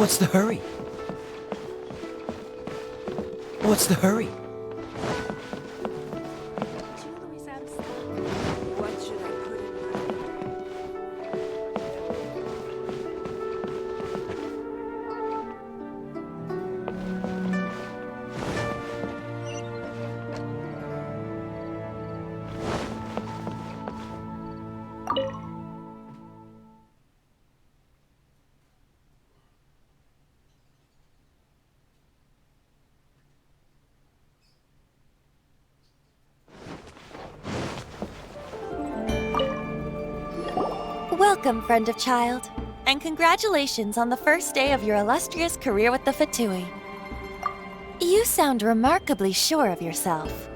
What's the hurry? What's the hurry? What should I put in Welcome, friend of child, and congratulations on the first day of your illustrious career with the Fatui. You sound remarkably sure of yourself.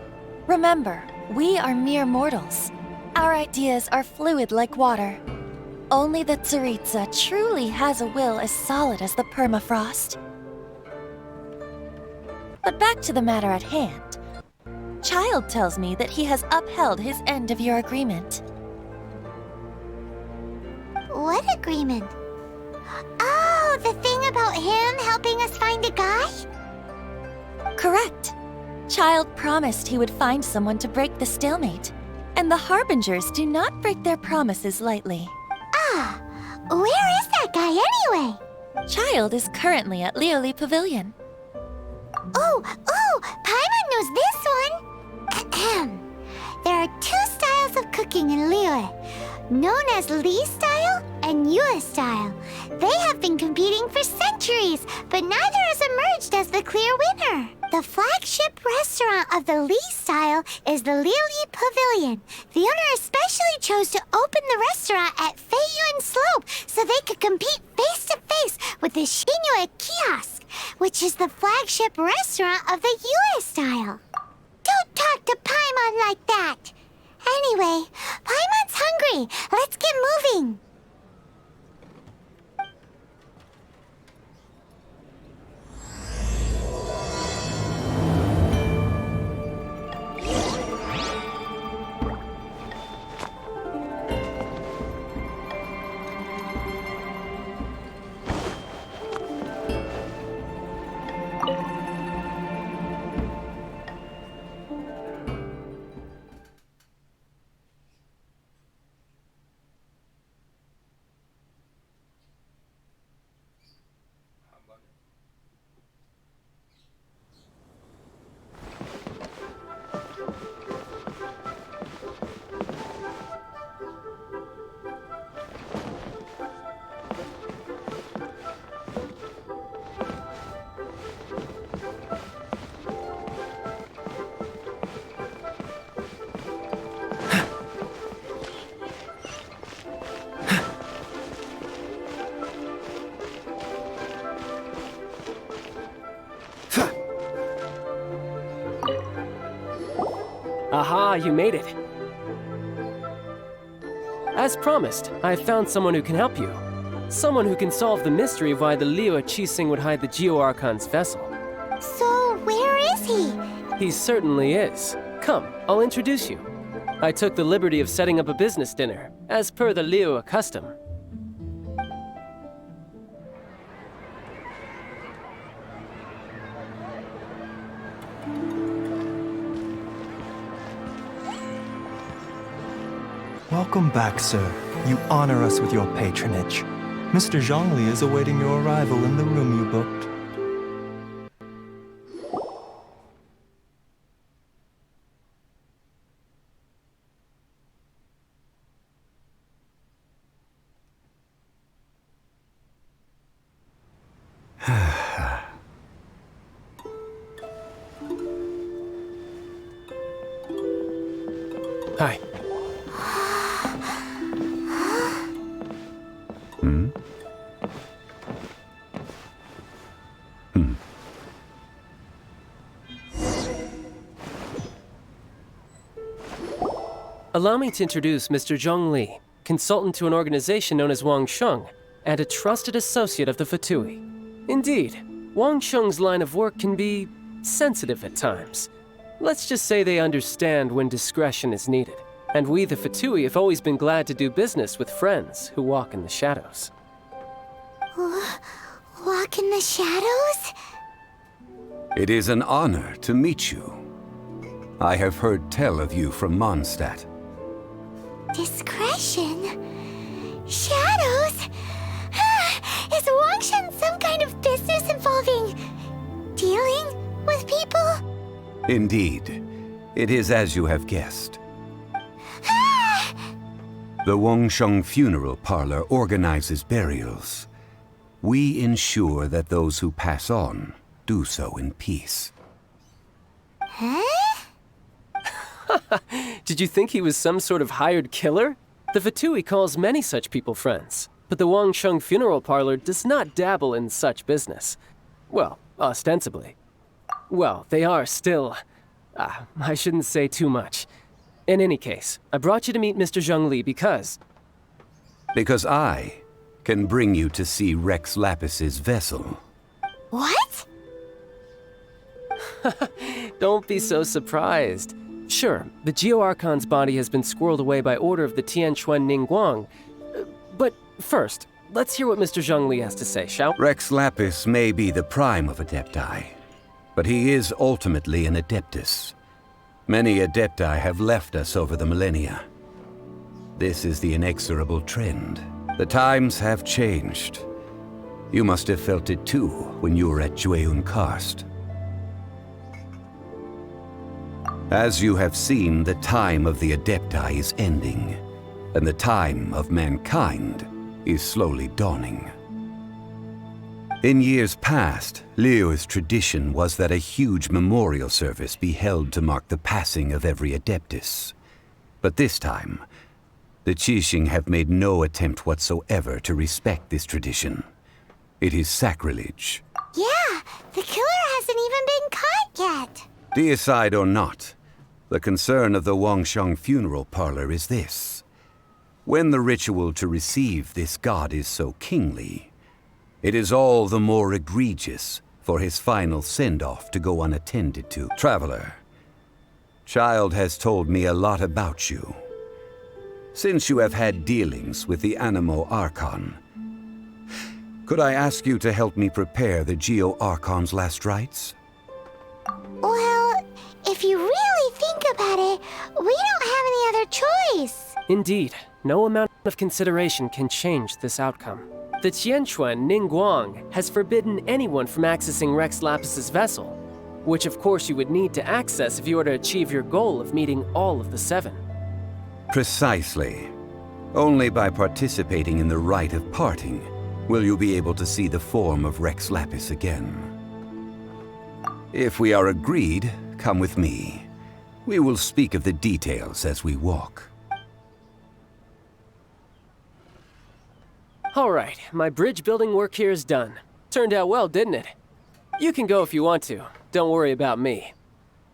Remember, we are mere mortals. Our ideas are fluid like water. Only the Tsaritsa truly has a will as solid as the permafrost. But back to the matter at hand. Child tells me that he has upheld his end of your agreement. What agreement? Oh, the thing about him helping us find a guy? Correct. Child promised he would find someone to break the stalemate, and the Harbingers do not break their promises lightly. Ah, where is that guy anyway? Child is currently at Lioli Pavilion. Oh, Paimon knows this one. Ahem. There are two styles of cooking in Liyue, known as Li style and Yue style. They have been competing for centuries, but neither has emerged as the clear winner. The flagship restaurant of the Li style is the Lioli Pavilion. The owner especially chose to open the restaurant at Feiyuan Slope so they could compete face to face with the Shinyue Kiosk, which is the flagship restaurant of the Yue style. Don't talk to Paimon like that. Anyway, Paimon's hungry. Let's get moving. Aha, you made it. As promised, I found someone who can help you. Someone who can solve the mystery of why the Liyue Qixing would hide the Geo-Archon's vessel. So, where is he? He certainly is. Come, I'll introduce you. I took the liberty of setting up a business dinner, as per the Liyue custom. Welcome back, sir. You honor us with your patronage. Mr. Zhongli is awaiting your arrival in the room you booked. Hi. Allow me to introduce Mr. Zhong Li, consultant to an organization known as Wang Sheng, and a trusted associate of the Fatui. Indeed, Wang Sheng's line of work can be sensitive at times. Let's just say they understand when discretion is needed. And we, the Fatui, have always been glad to do business with friends who walk in the shadows. walk in the shadows? It is an honor to meet you. I have heard tell of you from Mondstadt. Discretion? Shadows? Is Wangshan some kind of business involving dealing with people? Indeed, it is as you have guessed. Ah! The Wangsheng Funeral Parlor organizes burials. We ensure that those who pass on do so in peace. Huh? Did you think he was some sort of hired killer? The Fatui calls many such people friends, but the Wangsheng Funeral Parlor does not dabble in such business. Well, ostensibly. Well, they are still... I shouldn't say too much. In any case, I brought you to meet Mr. Zhongli because... Because I can bring you to see Rex Lapis's vessel. What? Don't be so surprised. Sure, the Geo-Archon's body has been squirreled away by order of the Tianquan Ningguang. But first, let's hear what Mr. Zhongli has to say, shall we? Rex Lapis may be the prime of Adepti, but he is ultimately an Adeptus. Many Adepti have left us over the millennia. This is the inexorable trend. The times have changed. You must have felt it too when you were at Jueyun Karst. As you have seen, the time of the Adepti is ending, and the time of mankind is slowly dawning. In years past, Liyue's tradition was that a huge memorial service be held to mark the passing of every Adeptus. But this time, the Qixing have made no attempt whatsoever to respect this tradition. It is sacrilege. Yeah, the killer hasn't even been caught yet. Deicide or not, the concern of the Wangsheng Funeral Parlor is this. When the ritual to receive this god is so kingly, it is all the more egregious for his final send-off to go unattended to. Traveler, Child has told me a lot about you. Since you have had dealings with the Animo Archon, could I ask you to help me prepare the Geo-Archon's last rites? Well, if you really think about it, we don't have any other choice. Indeed, no amount of consideration can change this outcome. The Tianquan Ningguang has forbidden anyone from accessing Rex Lapis's vessel, which of course you would need to access if you were to achieve your goal of meeting all of the seven. Precisely. Only by participating in the rite of parting will you be able to see the form of Rex Lapis again. If we are agreed, come with me. We will speak of the details as we walk. All right, my bridge building work here is done. Turned out well, didn't it? You can go if you want to. Don't worry about me.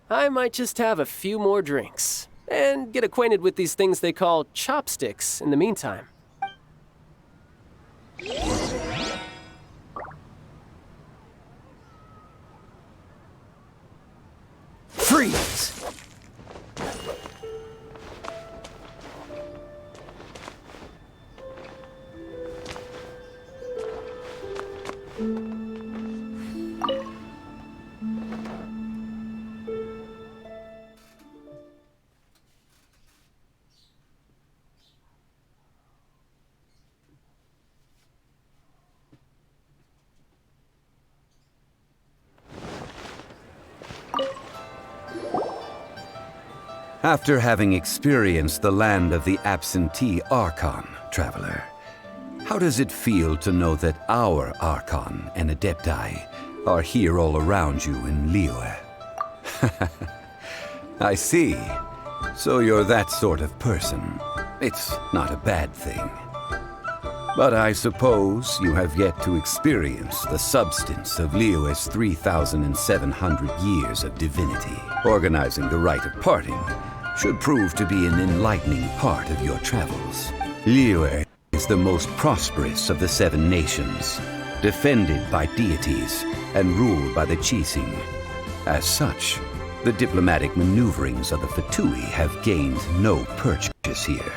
I might just have a few more drinks and get acquainted with these things they call chopsticks in the meantime. Freeze! After having experienced the land of the absentee Archon, Traveler, how does it feel to know that our Archon and Adepti are here all around you in Liyue? I see. So you're that sort of person. It's not a bad thing. But I suppose you have yet to experience the substance of Liyue's 3,700 years of divinity. Organizing the rite of parting should prove to be an enlightening part of your travels. Liyue is the most prosperous of the 7 nations, defended by deities and ruled by the Qixing. As such, the diplomatic maneuverings of the Fatui have gained no purchase here.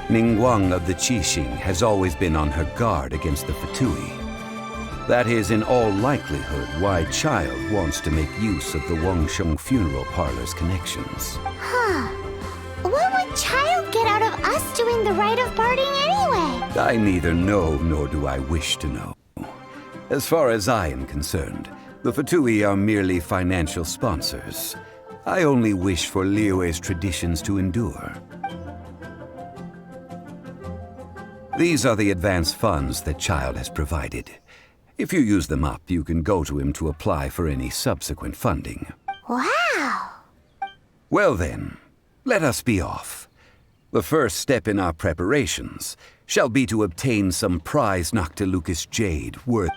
Ningguang of the Qixing has always been on her guard against the Fatui. That is in all likelihood why Child wants to make use of the Wangsheng funeral parlor's connections. Huh. What would Child get out of us doing the rite of parting anyway? I neither know nor do I wish to know. As far as I am concerned, the Fatui are merely financial sponsors. I only wish for Liyue's traditions to endure. These are the advance funds that Child has provided. If you use them up, you can go to him to apply for any subsequent funding. Wow! Well then, let us be off. The first step in our preparations shall be to obtain some prize Noctilucous jade worth...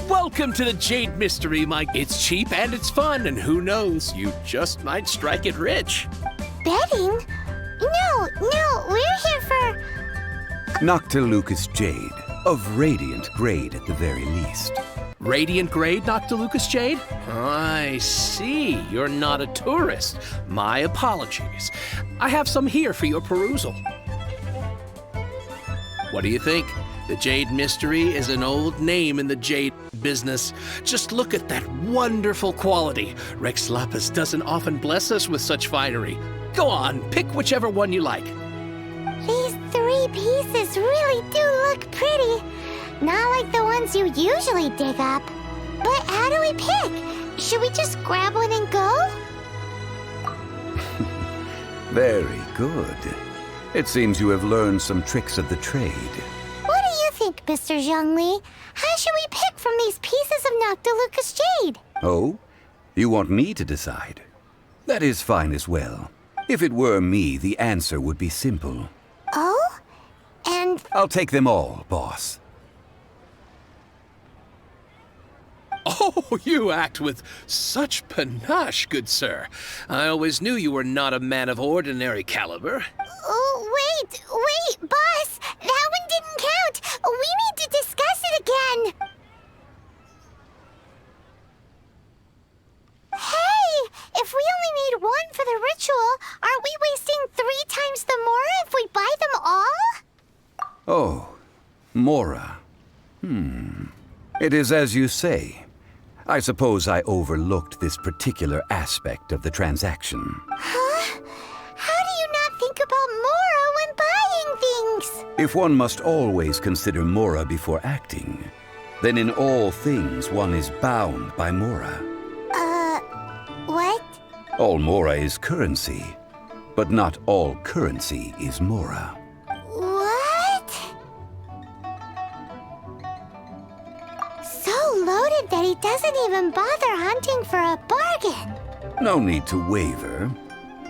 Welcome to the Jade Mystery, Mike. It's cheap and it's fun, and who knows, you just might strike it rich. Betting? No, we're here for... Noctilucous jade, of radiant grade at the very least. Radiant grade, Noctilucous jade? I see. You're not a tourist. My apologies. I have some here for your perusal. What do you think? The Jade Mystery is an old name in the jade business. Just look at that wonderful quality. Rex Lapis doesn't often bless us with such finery. Go on, pick whichever one you like. These 3 pieces really do look pretty. Not like the ones you usually dig up. But how do we pick? Should we just grab one and go? Very good. It seems you have learned some tricks of the trade. What do you think, Mr. Zhongli? How should we pick from these pieces of Noctilucous jade? Oh? You want me to decide? That is fine as well. If it were me, the answer would be simple. Oh? And... I'll take them all, boss. Oh, you act with such panache, good sir. I always knew you were not a man of ordinary caliber. Oh, wait, boss! That one didn't count! We need to discuss it again! Hey! If we only need one for the ritual, aren't we wasting 3 times the Mora if we buy them all? Oh, Mora. It is as you say. I suppose I overlooked this particular aspect of the transaction. Huh? How do you not think about Mora when buying things? If one must always consider Mora before acting, then in all things one is bound by Mora. What? All Mora is currency, but not all currency is Mora. What? So loaded that he doesn't even bother hunting for a bargain. No need to waver.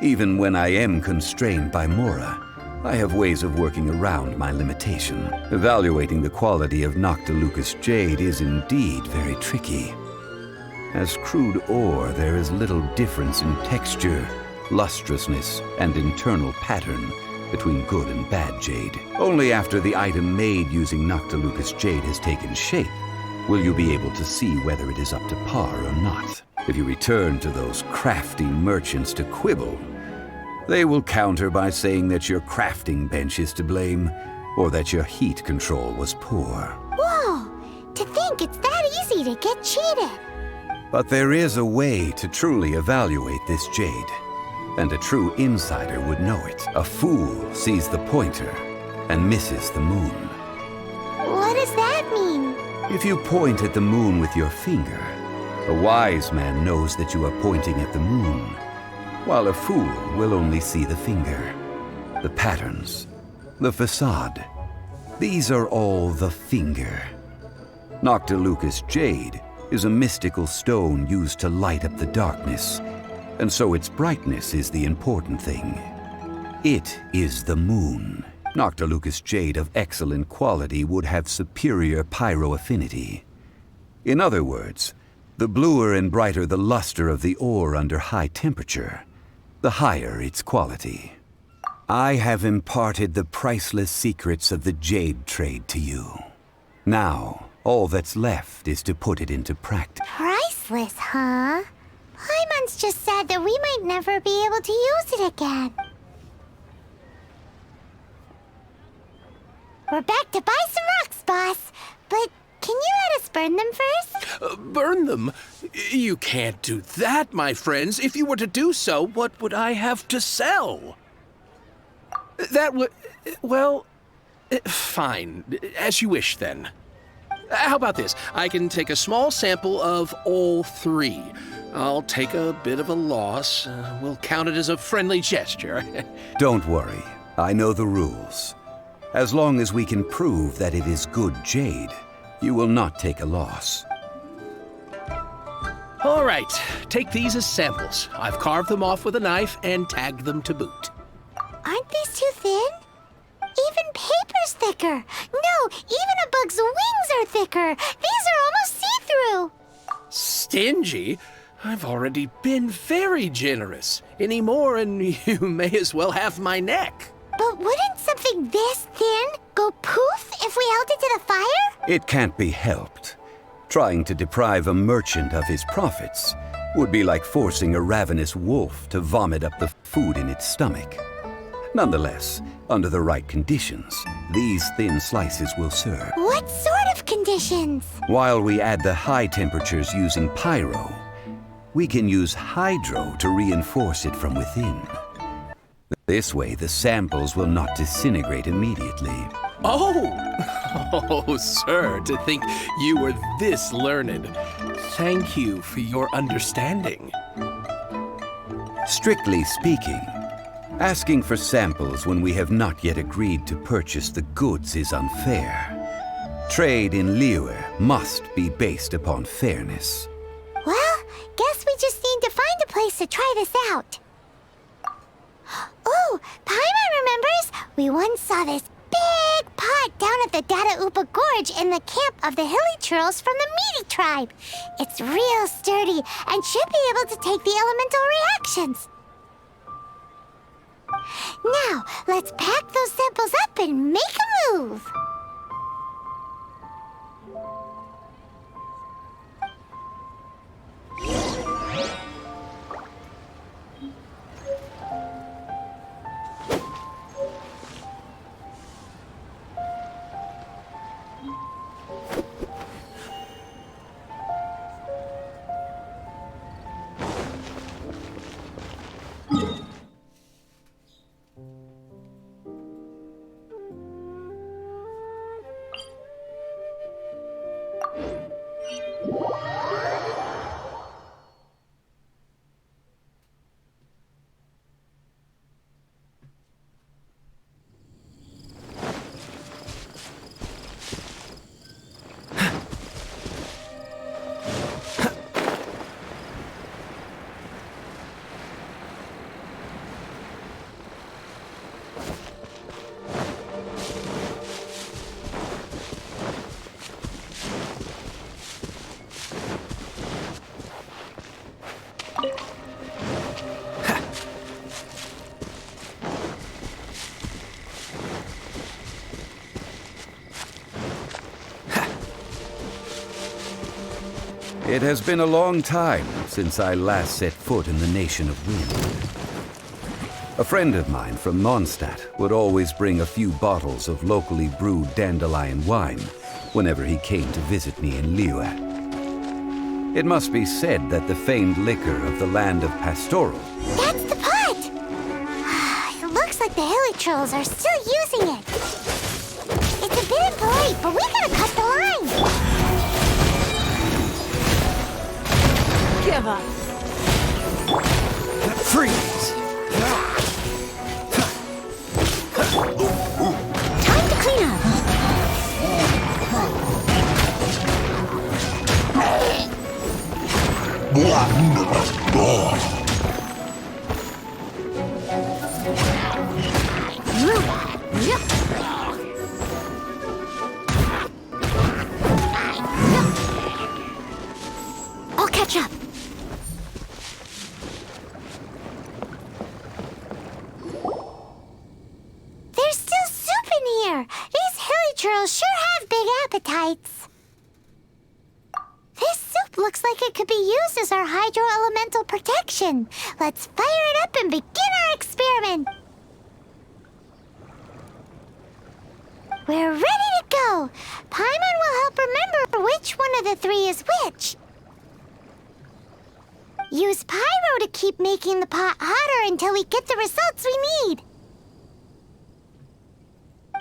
Even when I am constrained by Mora, I have ways of working around my limitation. Evaluating the quality of Noctilucous jade is indeed very tricky. As crude ore, there is little difference in texture, lustrousness, and internal pattern between good and bad jade. Only after the item made using Noctilucous jade has taken shape will you be able to see whether it is up to par or not. If you return to those crafty merchants to quibble, they will counter by saying that your crafting bench is to blame, or that your heat control was poor. Whoa! To think it's that easy to get cheated. But there is a way to truly evaluate this jade, and a true insider would know it. A fool sees the pointer and misses the moon. What does that mean? If you point at the moon with your finger, a wise man knows that you are pointing at the moon, while a fool will only see the finger. The patterns, the facade, these are all the finger. Noctilucous jade is a mystical stone used to light up the darkness, and so its brightness is the important thing. It is the moon. Noctilucous jade of excellent quality would have superior pyro affinity. In other words, the bluer and brighter the luster of the ore under high temperature, the higher its quality. I have imparted the priceless secrets of the jade trade to you. Now, all that's left is to put it into practice. Priceless, huh? Paimon's just sad that we might never be able to use it again. We're back to buy some rocks, boss. But can you let us burn them first? Burn them? You can't do that, my friends. If you were to do so, what would I have to sell? That would... well... fine. As you wish, then. How about this? I can take a small sample of all three. I'll take a bit of a loss. We'll count it as a friendly gesture. Don't worry. I know the rules. As long as we can prove that it is good jade, you will not take a loss. All right. Take these as samples. I've carved them off with a knife and tagged them to boot. Aren't these too thin? Even paper's thicker. No, even a bug's wings are thicker. These are almost see-through. Stingy? I've already been very generous. Any more and you may as well have my neck. But wouldn't something this thin go poof if we held it to the fire? It can't be helped. Trying to deprive a merchant of his profits would be like forcing a ravenous wolf to vomit up the food in its stomach. Nonetheless, under the right conditions, these thin slices will serve. What sort of conditions? While we add the high temperatures using pyro, we can use hydro to reinforce it from within. This way, the samples will not disintegrate immediately. Oh, sir, to think you were this learned. Thank you for your understanding. Strictly speaking, asking for samples when we have not yet agreed to purchase the goods is unfair. Trade in Liyue must be based upon fairness. Well, guess we just need to find a place to try this out. Oh, Paimon remembers we once saw this big pot down at the Data Upa Gorge in the camp of the hilly churls from the Meaty tribe. It's real sturdy and should be able to take the elemental reactions. Now, let's pack those samples up and make a move. It has been a long time since I last set foot in the Nation of Wind. A friend of mine from Mondstadt would always bring a few bottles of locally brewed dandelion wine whenever he came to visit me in Liyue. It must be said that the famed liquor of the land of Pastoral... That's the pot! It looks like the hilly trolls are still using it. It's a bit impolite, but we gotta cut the line. Give up. Freeze! Time to clean up. I'll catch up. There's still soup in here. These hilly churls sure have big appetites. This soup looks like it could be used as our hydro-elemental protection. Let's fire it up and begin our experiment. We're ready to go. Paimon will help remember which one of the three is which. Use pyro to keep making the pot hotter until we get the results we need.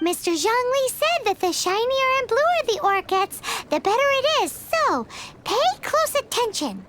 Mr. Zhongli said that the shinier and bluer the ore gets, the better it is, so pay close attention.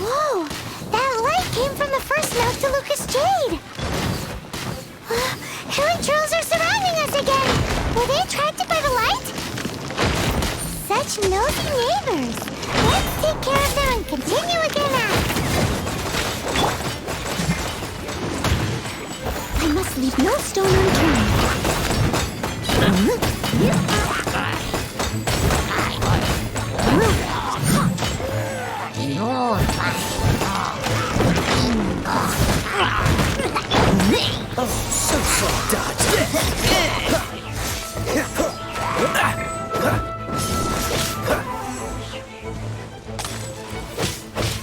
Whoa! That light came from the first Noctilucous Jade! Hilly trolls are surrounding us again! Were they attracted by the light? Such nosy neighbors! Let's take care of them and continue again now! I must leave no stone unturned.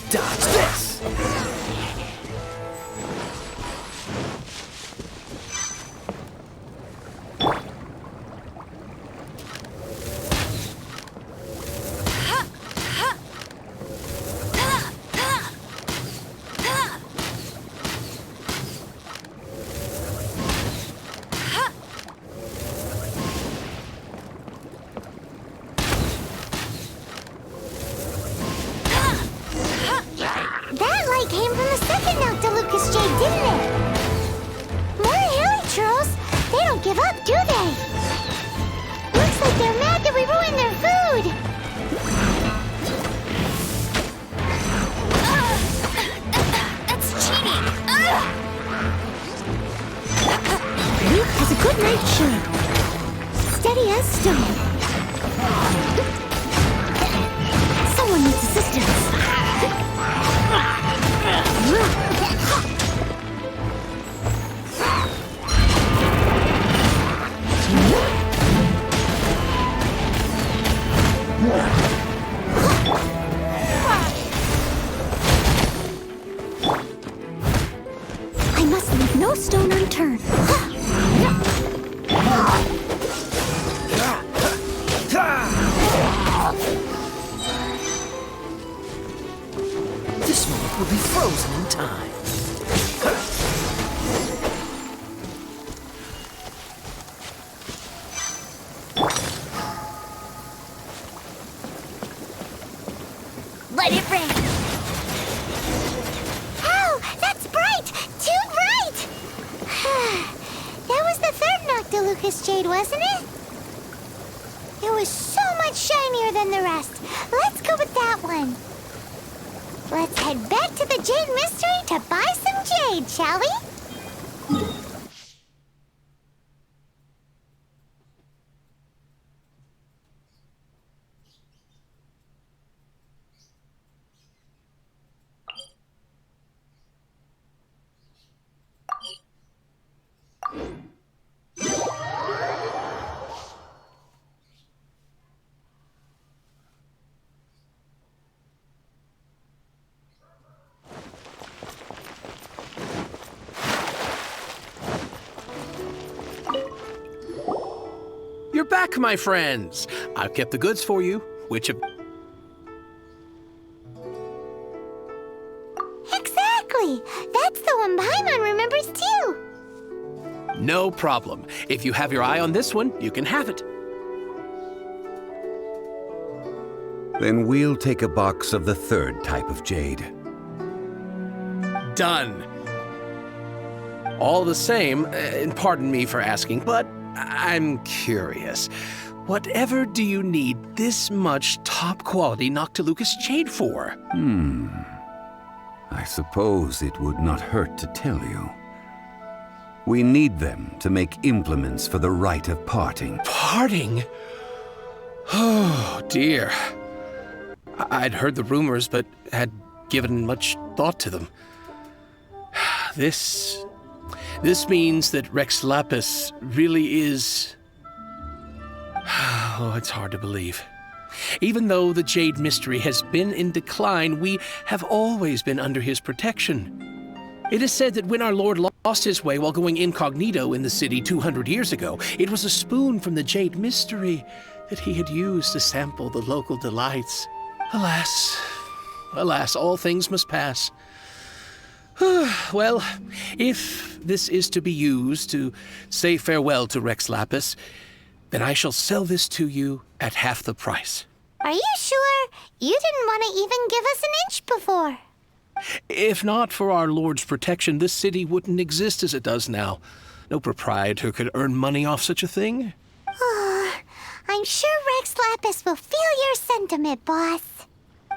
Dodge this! That light came from the second Noctilucous Jade, didn't it? More hilly trolls. They don't give up, do they? Looks like they're mad that we ruined their food. That's cheating. Luke has a good night shirt. Steady as stone. Someone needs assistance. I must leave no stone unturned. This moment will be frozen in time. Let it rain. Oh, that's bright! Too bright! That was the third Noctilucous Jade, wasn't it? It was so much shinier than the rest. Let's go with that one. Let's head back to the Jade Mystery to buy some jade, shall we? back, my friends. I've kept the goods for you, which have... Exactly! That's the one Paimon remembers too! No problem. If you have your eye on this one, you can have it. Then we'll take a box of the third type of jade. Done. All the same, and pardon me for asking, but I'm curious. Whatever do you need this much top-quality Noctilucous jade for? I suppose it would not hurt to tell you. We need them to make implements for the rite of parting. Parting? Oh, dear. I'd heard the rumors, but had given much thought to them. This means that Rex Lapis really is... Oh, it's hard to believe. Even though the Jade Mystery has been in decline, we have always been under his protection. It is said that when our Lord lost his way while going incognito in the city 200 years ago, it was a spoon from the Jade Mystery that he had used to sample the local delights. Alas, all things must pass. Well, if this is to be used to say farewell to Rex Lapis, then I shall sell this to you at half the price. Are you sure? You didn't want to even give us an inch before. If not for our Lord's protection, this city wouldn't exist as it does now. No proprietor could earn money off such a thing. I'm sure Rex Lapis will feel your sentiment, boss.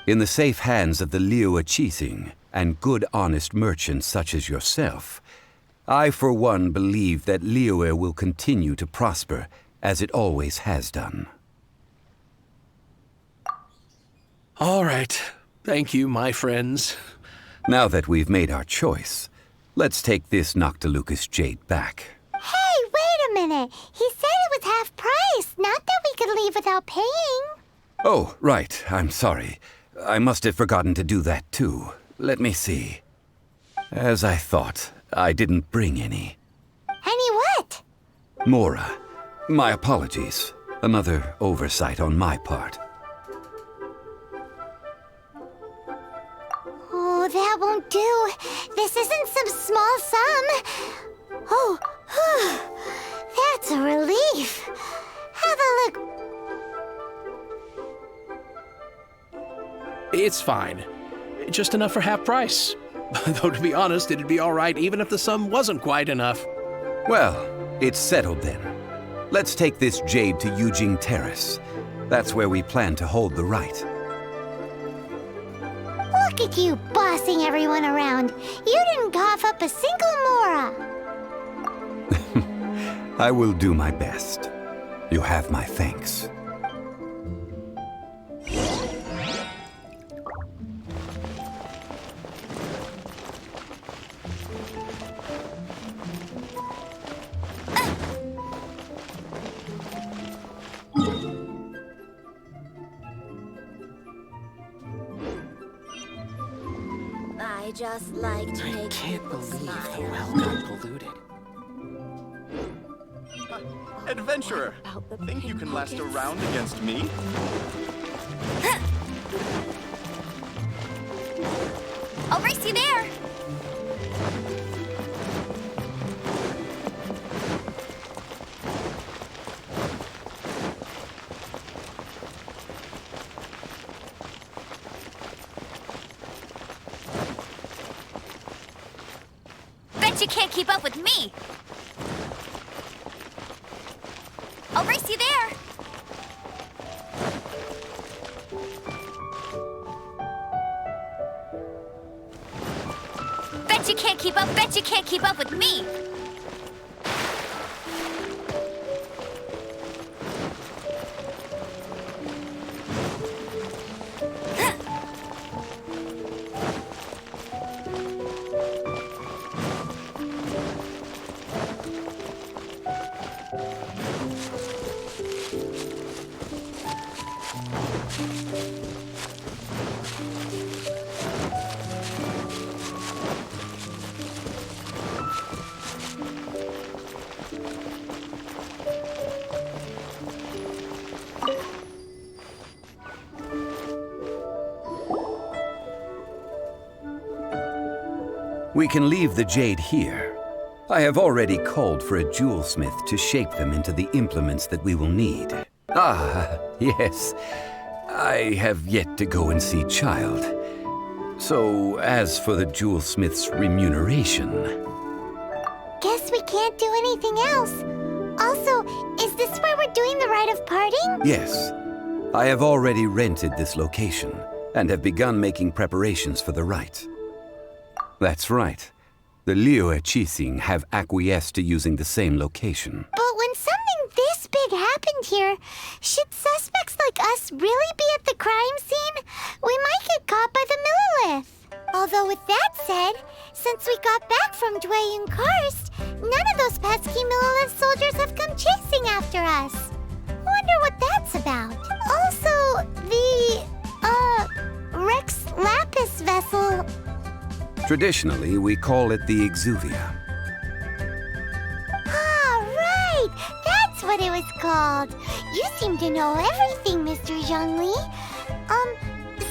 In the safe hands of the Liyue Qixing and good honest merchants such as yourself, I for one believe that Liyue will continue to prosper as it always has done. All right. Thank you, my friends. Now that we've made our choice, let's take this Noctilucous jade back. Hey, wait a minute. He said it was half price, not that we could leave without paying. Oh, right. I'm sorry. I must have forgotten to do that too. Let me see. As I thought, I didn't bring any. Any what? Mora, my apologies. Another oversight on my part. Oh, that won't do. This isn't some small sum. Oh, that's a relief. Have a look. It's fine. Just enough for half price. Though to be honest, it'd be all right even if the sum wasn't quite enough. Well, it's settled then. Let's take this jade to Yujing Terrace. That's where we plan to hold the rite. Look at you bossing everyone around. You didn't cough up a single Mora. I will do my best. You have my thanks. I just like to make people smile. got polluted. Adventurer, think you can last a round against me? I'll race you there! Bet you can't keep up with me! I'll race you there! Bet you can't keep up with me! We can leave the jade here. I have already called for a jewelsmith to shape them into the implements that we will need. Ah, yes. I have yet to go and see Child. So, as for the jewelsmith's remuneration... Guess we can't do anything else. Also, is this where we're doing the rite of parting? Yes. I have already rented this location and have begun making preparations for the rite. That's right. The Liyue Qixing have acquiesced to using the same location. But when something this big happened here, should suspects like us really be at the crime scene? We might get caught by the Millilith. Although with that said, since we got back from Dwayne Karst, none of those pesky Millilith soldiers have come chasing after us. Wonder what that's about. Also, the, Rex Lapis vessel... Traditionally, we call it the Exuvia. Ah, right! That's what it was called. You seem to know everything, Mr. Zhongli.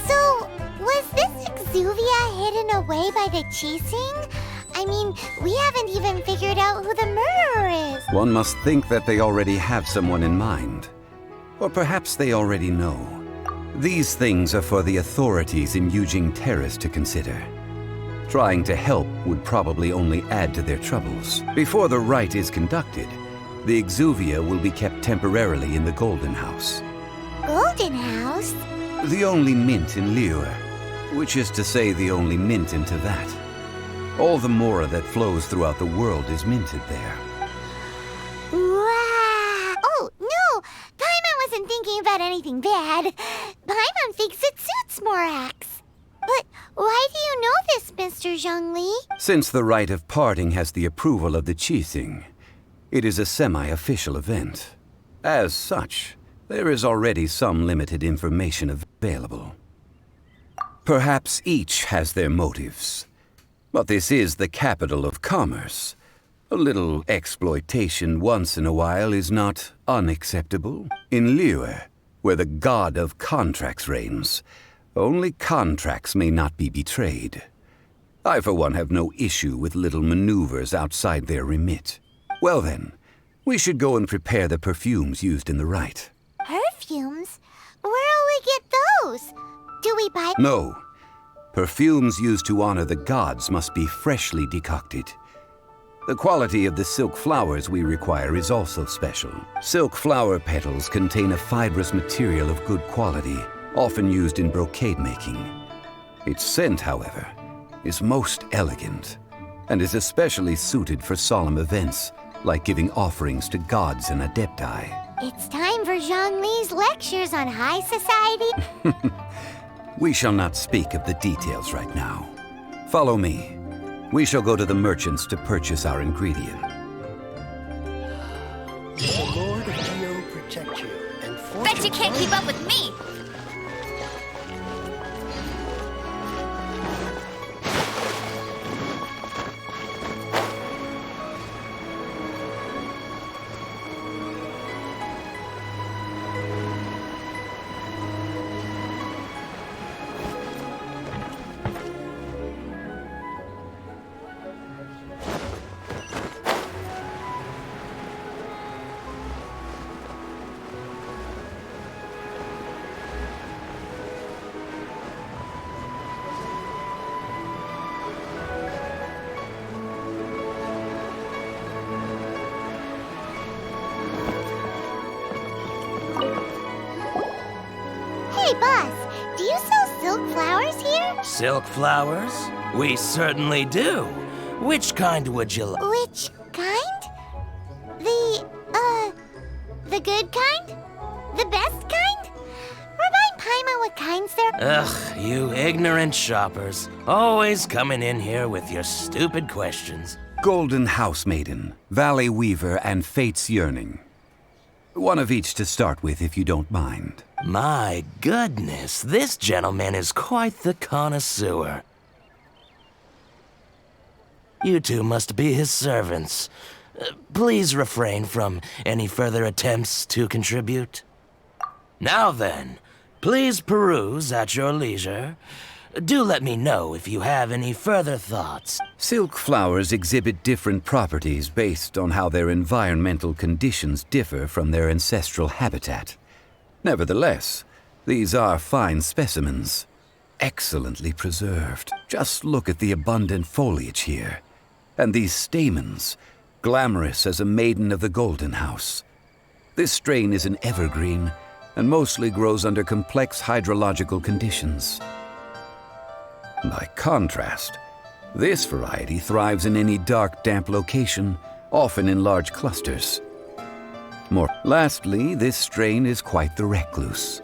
So, was this Exuvia hidden away by the Qixing? I mean, we haven't even figured out who the murderer is. One must think that they already have someone in mind. Or perhaps they already know. These things are for the authorities in Yujing Terrace to consider. Trying to help would probably only add to their troubles. Before the rite is conducted, the Exuvia will be kept temporarily in the Golden House. Golden House? The only mint in Liyue, which is to say the only mint in Teyvat. All the mora that flows throughout the world is minted there. Wow! Oh, no! Paimon wasn't thinking about anything bad. Paimon thinks it suits Morax. But why do you know this, Mr. Zhongli? Since the rite of parting has the approval of the Qixing, it is a semi-official event. As such, there is already some limited information available. Perhaps each has their motives, but this is the capital of commerce. A little exploitation once in a while is not unacceptable. In Liyue, where the god of contracts reigns, only contracts may not be betrayed. I, for one, have no issue with little maneuvers outside their remit. Well then, we should go and prepare the perfumes used in the rite. Perfumes? Where'll we get those? Do we buy... No. Perfumes used to honor the gods must be freshly decocted. The quality of the silk flowers we require is also special. Silk flower petals contain a fibrous material of good quality, often used in brocade making. Its scent, however, is most elegant, and is especially suited for solemn events, like giving offerings to gods and adepti. It's time for Zhongli's lectures on high society. We shall not speak of the details right now. Follow me. We shall go to the merchants to purchase our ingredient. The Lord of Geo protect you and forge... Bet you can't keep up with me! Hey, boss, do you sell silk flowers here? Silk flowers? We certainly do. Which kind would you like? Which kind? The good kind? The best kind? Remind Paimon what kinds there... Ugh, you ignorant shoppers. Always coming in here with your stupid questions. Golden House Maiden, Valley Weaver, and Fate's Yearning. One of each to start with, if you don't mind. My goodness, this gentleman is quite the connoisseur. You two must be his servants. Please refrain from any further attempts to contribute. Now then, please peruse at your leisure. Do let me know if you have any further thoughts. Silk flowers exhibit different properties based on how their environmental conditions differ from their ancestral habitat. Nevertheless, these are fine specimens, excellently preserved. Just look at the abundant foliage here, and these stamens, glamorous as a maiden of the Golden House. This strain is an evergreen and mostly grows under complex hydrological conditions. By contrast, this variety thrives in any dark, damp location, often in large clusters. Lastly, this strain is quite the recluse.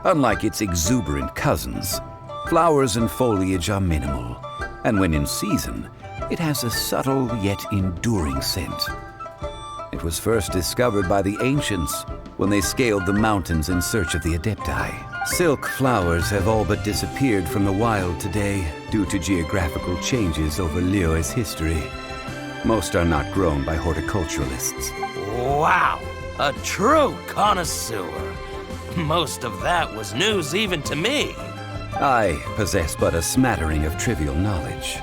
Unlike its exuberant cousins, flowers and foliage are minimal, and when in season, it has a subtle yet enduring scent. It was first discovered by the ancients when they scaled the mountains in search of the Adepti. Silk flowers have all but disappeared from the wild today due to geographical changes over Liyue's history. Most are not grown by horticulturalists. Wow! A true connoisseur. Most of that was news even to me. I possess but a smattering of trivial knowledge.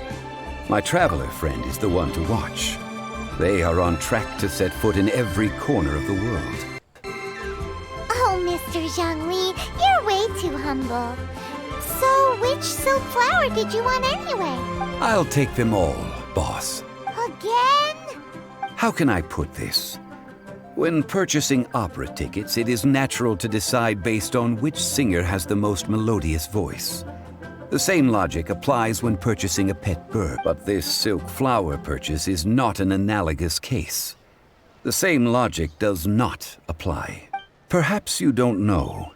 My traveler friend is the one to watch. They are on track to set foot in every corner of the world. Oh, Mr. Zhongli, you're way too humble. So, which silk flower did you want anyway? I'll take them all, boss. Again? How can I put this? When purchasing opera tickets, it is natural to decide based on which singer has the most melodious voice. The same logic applies when purchasing a pet bird, but this silk flower purchase is not an analogous case. The same logic does not apply. Perhaps you don't know.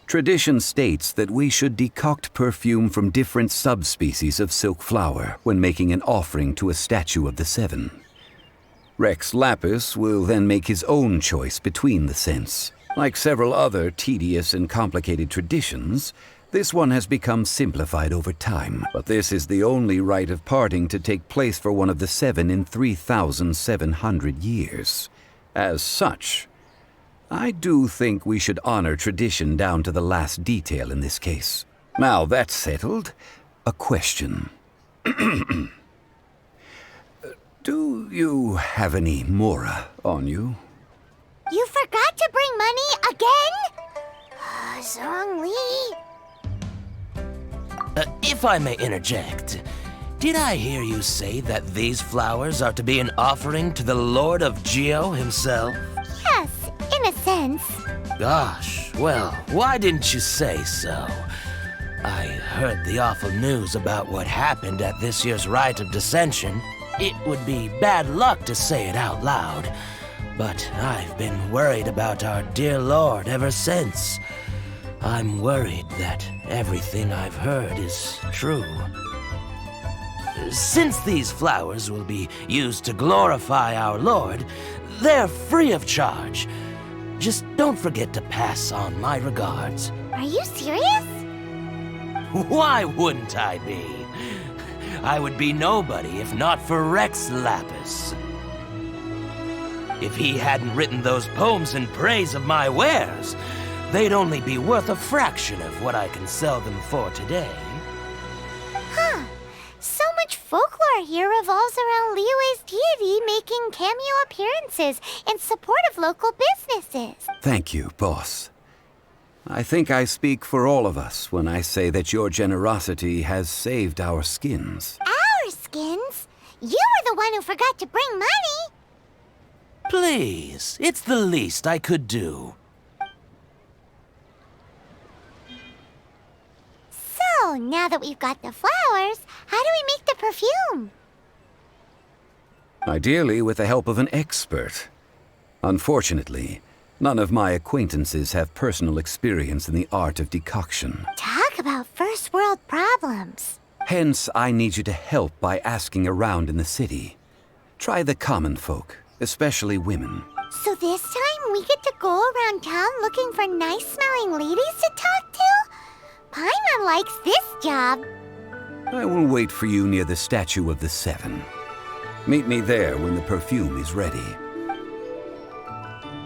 Tradition states that we should decoct perfume from different subspecies of silk flower when making an offering to a statue of the Seven. Rex Lapis will then make his own choice between the scents. Like several other tedious and complicated traditions, this one has become simplified over time, but this is the only rite of parting to take place for one of the Seven in 3,700 years. As such, I do think we should honor tradition down to the last detail in this case. Now that's settled, a question. Do you have any mora on you? You forgot to bring money again? Zhongli. If I may interject, did I hear you say that these flowers are to be an offering to the Lord of Geo himself? Yes, in a sense. Gosh, well, why didn't you say so? I heard the awful news about what happened at this year's Rite of Dissension. It would be bad luck to say it out loud, but I've been worried about our dear Lord ever since. I'm worried that everything I've heard is true. Since these flowers will be used to glorify our Lord, they're free of charge. Just don't forget to pass on my regards. Are you serious? Why wouldn't I be? I would be nobody if not for Rex Lapis. If he hadn't written those poems in praise of my wares, they'd only be worth a fraction of what I can sell them for today. Huh. So much folklore here revolves around Liyue's deity making cameo appearances in support of local businesses. Thank you, boss. I think I speak for all of us when I say that your generosity has saved our skins. Our skins? You were the one who forgot to bring money. Please, it's the least I could do. So, now that we've got the flowers, how do we make the perfume? Ideally with the help of an expert. Unfortunately, none of my acquaintances have personal experience in the art of decoction. Talk about first world problems. Hence, I need you to help by asking around in the city. Try the common folk, especially women. So this time we get to go around town looking for nice-smelling ladies to talk to? Paimon likes this job. I will wait for you near the statue of the Seven. Meet me there when the perfume is ready.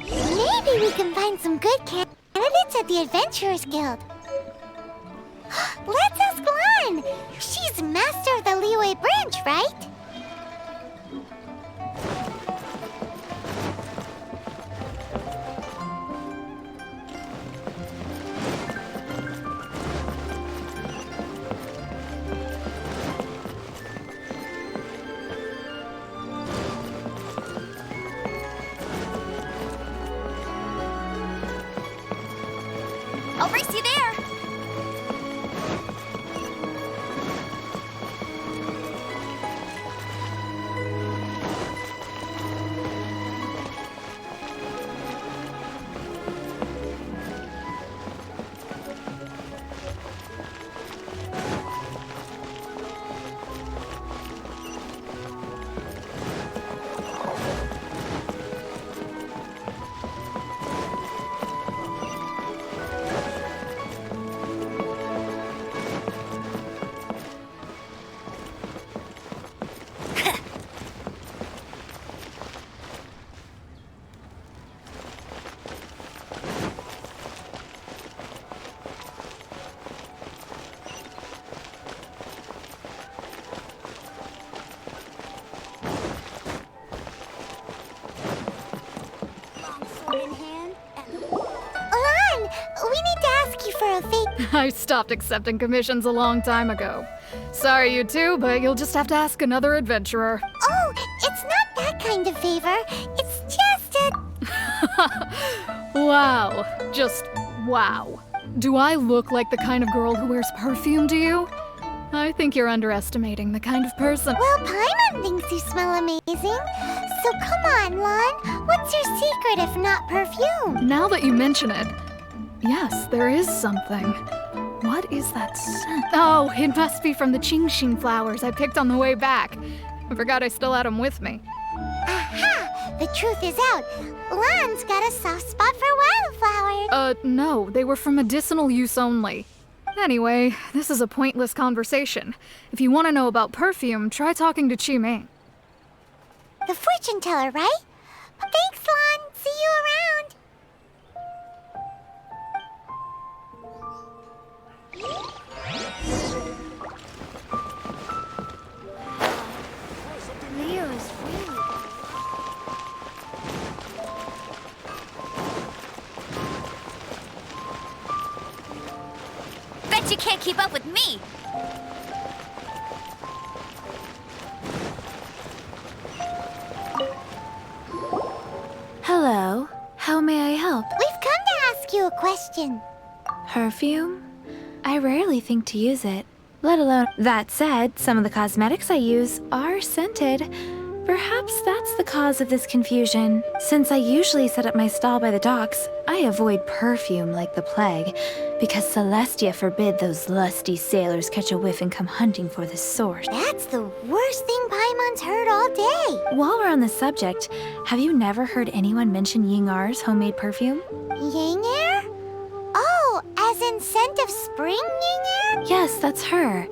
Maybe we can find some good candidates at the Adventurers Guild. Let's ask Lan! Lan! She's master of the Liyue branch, right? I'll race you there! I stopped accepting commissions a long time ago. Sorry, you two, but you'll just have to ask another adventurer. Oh, it's not that kind of favor. It's just a... Wow. Just wow. Do I look like the kind of girl who wears perfume to you? I think you're underestimating the kind of person. Well, Paimon thinks you smell amazing. So come on, Lan. What's your secret if not perfume? Now that you mention it, yes, there is something. What is that scent? Oh, it must be from the Genshin flowers I picked on the way back. I forgot I still had them with me. Aha! The truth is out. Lan's got a soft spot for wildflowers. No, they were for medicinal use only. Anyway, this is a pointless conversation. If you want to know about perfume, try talking to Chi-Ming. The fortune teller, right? Thanks, Lan. See you around. Leo's really Bet you can't keep up with me! Hello. How may I help? We've come to ask you a question. Perfume? I rarely think to use it, let alone... That said, some of the cosmetics I use are scented. Perhaps that's the cause of this confusion. Since I usually set up my stall by the docks, I avoid perfume like the plague, because Celestia forbid those lusty sailors catch a whiff and come hunting for the source. That's the worst thing Paimon's heard all day. While we're on the subject, have you never heard anyone mention Yingar's homemade perfume? Yingar? Oh, as in scent of spring, Yingar? Yes, that's her.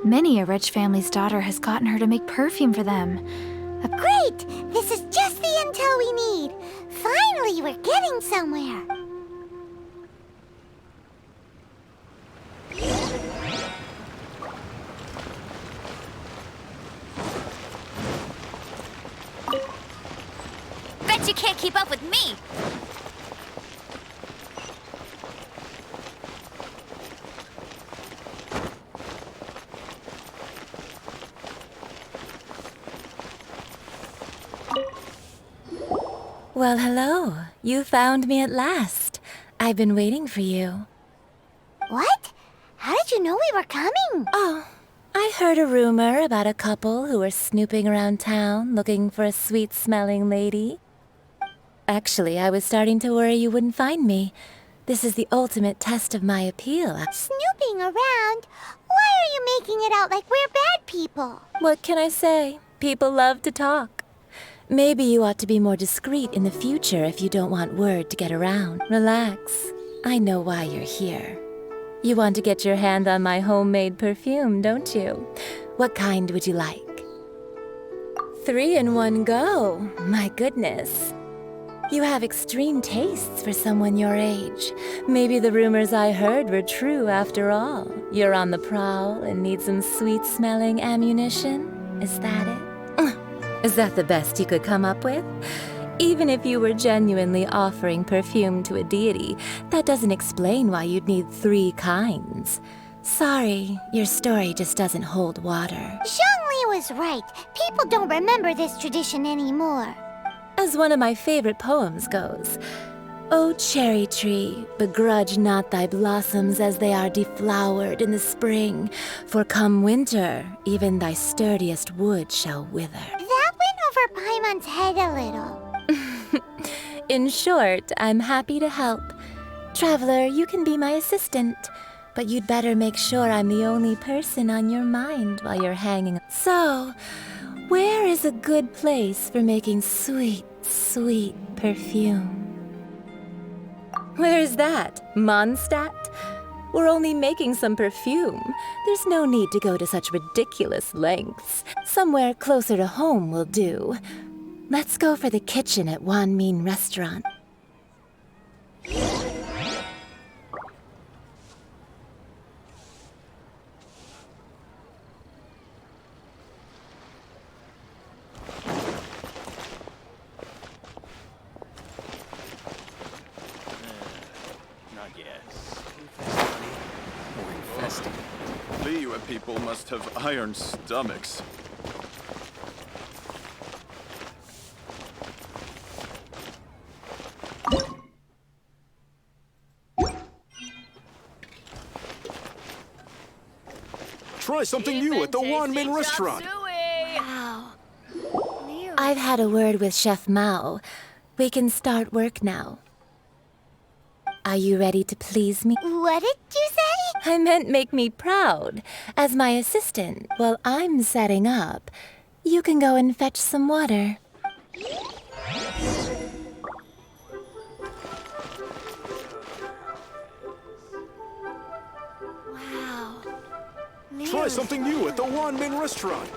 Many a rich family's daughter has gotten her to make perfume for them. Great! This is just the intel we need. Finally, we're getting somewhere. Bet you can't keep up with me! Well, hello. You found me at last. I've been waiting for you. What? How did you know we were coming? Oh, I heard a rumor about a couple who were snooping around town looking for a sweet-smelling lady. Actually, I was starting to worry you wouldn't find me. This is the ultimate test of my appeal. Snooping around? Why are you making it out like we're bad people? What can I say? People love to talk. Maybe you ought to be more discreet in the future if you don't want word to get around. Relax. I know why you're here. You want to get your hand on my homemade perfume, don't you? What kind would you like? 3 in one go. My goodness. You have extreme tastes for someone your age. Maybe the rumors I heard were true after all. You're on the prowl and need some sweet-smelling ammunition? Is that it? Is that the best you could come up with? Even if you were genuinely offering perfume to a deity, that doesn't explain why you'd need 3 kinds. Sorry, your story just doesn't hold water. Zhongli was right. People don't remember this tradition anymore. As one of my favorite poems goes, "O cherry tree, begrudge not thy blossoms as they are deflowered in the spring, for come winter, even thy sturdiest wood shall wither." That went over Paimon's head a little. In short, I'm happy to help. Traveler, you can be my assistant, but you'd better make sure I'm the only person on your mind while you're hanging. So, where is a good place for making sweet, sweet perfume? Where's that? Mondstadt? We're only making some perfume. There's no need to go to such ridiculous lengths. Somewhere closer to home will do. Let's go for the kitchen at Wan Min Restaurant. Not yet. More infested. Liyue people must have iron stomachs. Try something new at the Wan Min restaurant. Wow. I've had a word with Chef Mao. We can start work now. Are you ready to please me? What did you say? I meant make me proud. As my assistant, while I'm setting up, you can go and fetch some water. Wow. Try something new at the Wan Min restaurant.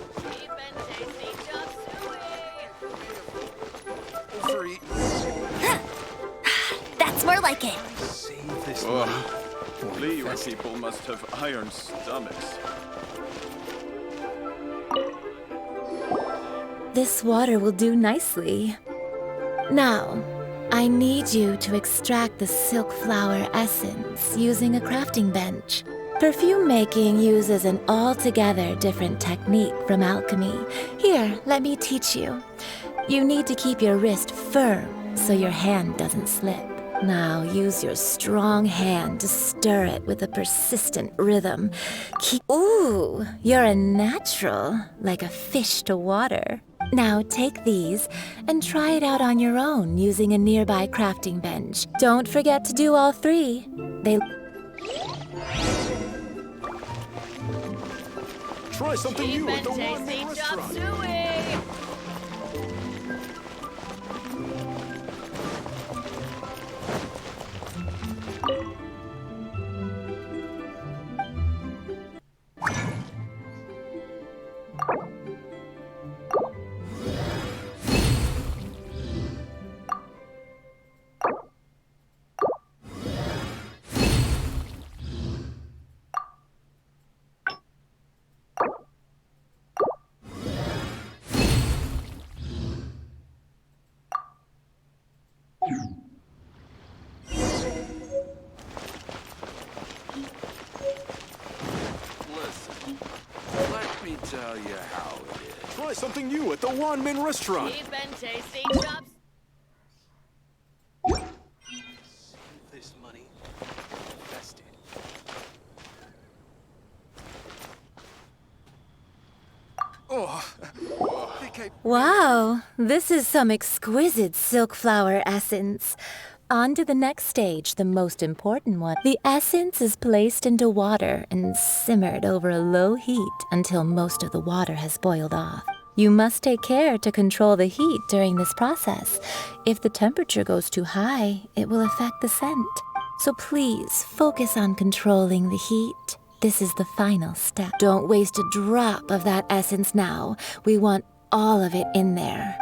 That's more like it. Save this money. Liyue people must have iron stomachs. This water will do nicely. Now, I need you to extract the silk flower essence using a crafting bench. Perfume making uses an altogether different technique from alchemy. Here, let me teach you. You need to keep your wrist firm so your hand doesn't slip. Now use your strong hand to stir it with a persistent rhythm. Ooh, you're a natural, like a fish to water. Now take these and try it out on your own using a nearby crafting bench. Don't forget to do all 3. Try something new at the Wan Min restaurant. Tell you how it is. Try something new at the Wan Min restaurant. Cheap and tasty chops. This money invested. Wow, this is some exquisite silk flower essence. On to the next stage, the most important one. The essence is placed into water and simmered over a low heat until most of the water has boiled off. You must take care to control the heat during this process. If the temperature goes too high, it will affect the scent. So please focus on controlling the heat. This is the final step. Don't waste a drop of that essence now. We want all of it in there.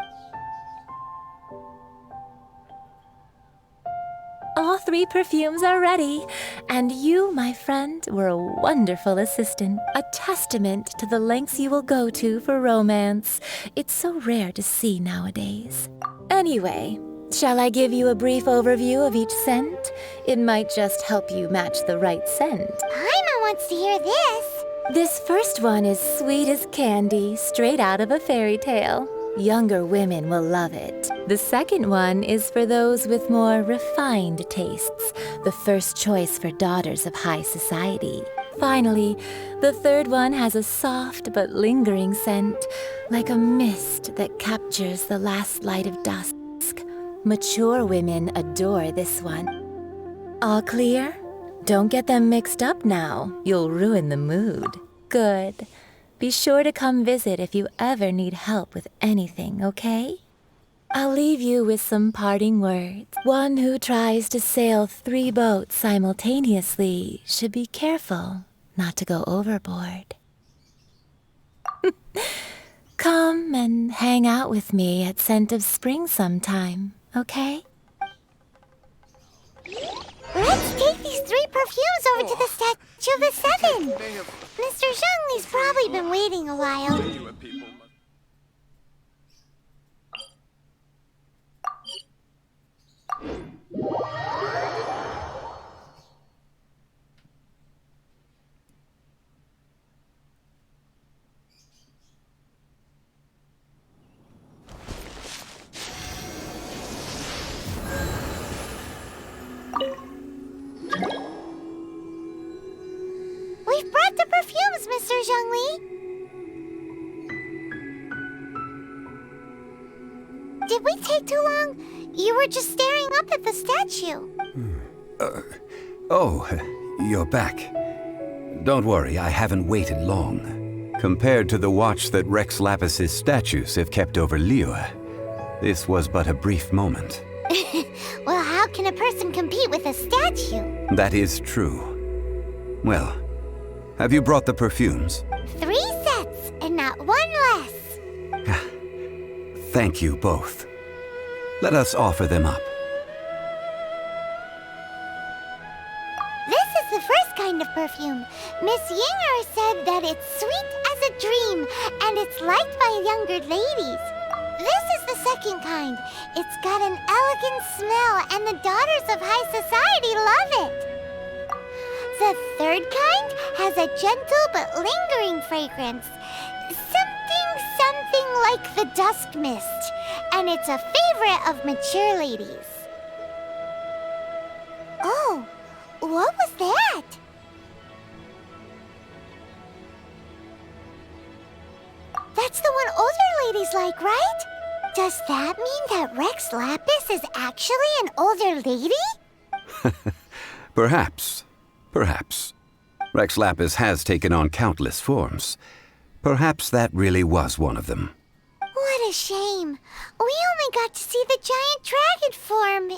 3 perfumes are ready. And you, my friend, were a wonderful assistant. A testament to the lengths you will go to for romance. It's so rare to see nowadays. Anyway, shall I give you a brief overview of each scent? It might just help you match the right scent. Paimon wants to hear this. This first one is sweet as candy, straight out of a fairy tale. Younger women will love it. The second one is for those with more refined tastes, the first choice for daughters of high society. Finally, the third one has a soft but lingering scent, like a mist that captures the last light of dusk. Mature women adore this one. All clear? Don't get them mixed up now. You'll ruin the mood. Good. Be sure to come visit if you ever need help with anything, okay? I'll leave you with some parting words. One who tries to sail 3 boats simultaneously should be careful not to go overboard. Come and hang out with me at Scent of Spring sometime, okay? Let's take these 3 perfumes over to the Statue of the 7. Mr. Zhongli's probably been waiting a while. We've brought the perfumes, Mr. Zhongli. Did we take too long? You were just staring up at the statue. You're back. Don't worry, I haven't waited long. Compared to the watch that Rex Lapis's statues have kept over Liyue, this was but a brief moment. Well, how can a person compete with a statue? That is true. Well, have you brought the perfumes? 3 sets, and not 1 less. Thank you both. Let us offer them up. This is the first kind of perfume. Miss Yinger said that it's sweet as a dream, and it's liked by younger ladies. This is the second kind. It's got an elegant smell, and the daughters of high society love it. The third kind has a gentle but lingering fragrance. Something like the dusk mist, and it's a favorite of mature ladies. Oh, what was that? That's the one older ladies like, right? Does that mean that Rex Lapis is actually an older lady? Perhaps. Rex Lapis has taken on countless forms. Perhaps that really was one of them. What a shame. We only got to see the giant dragon form.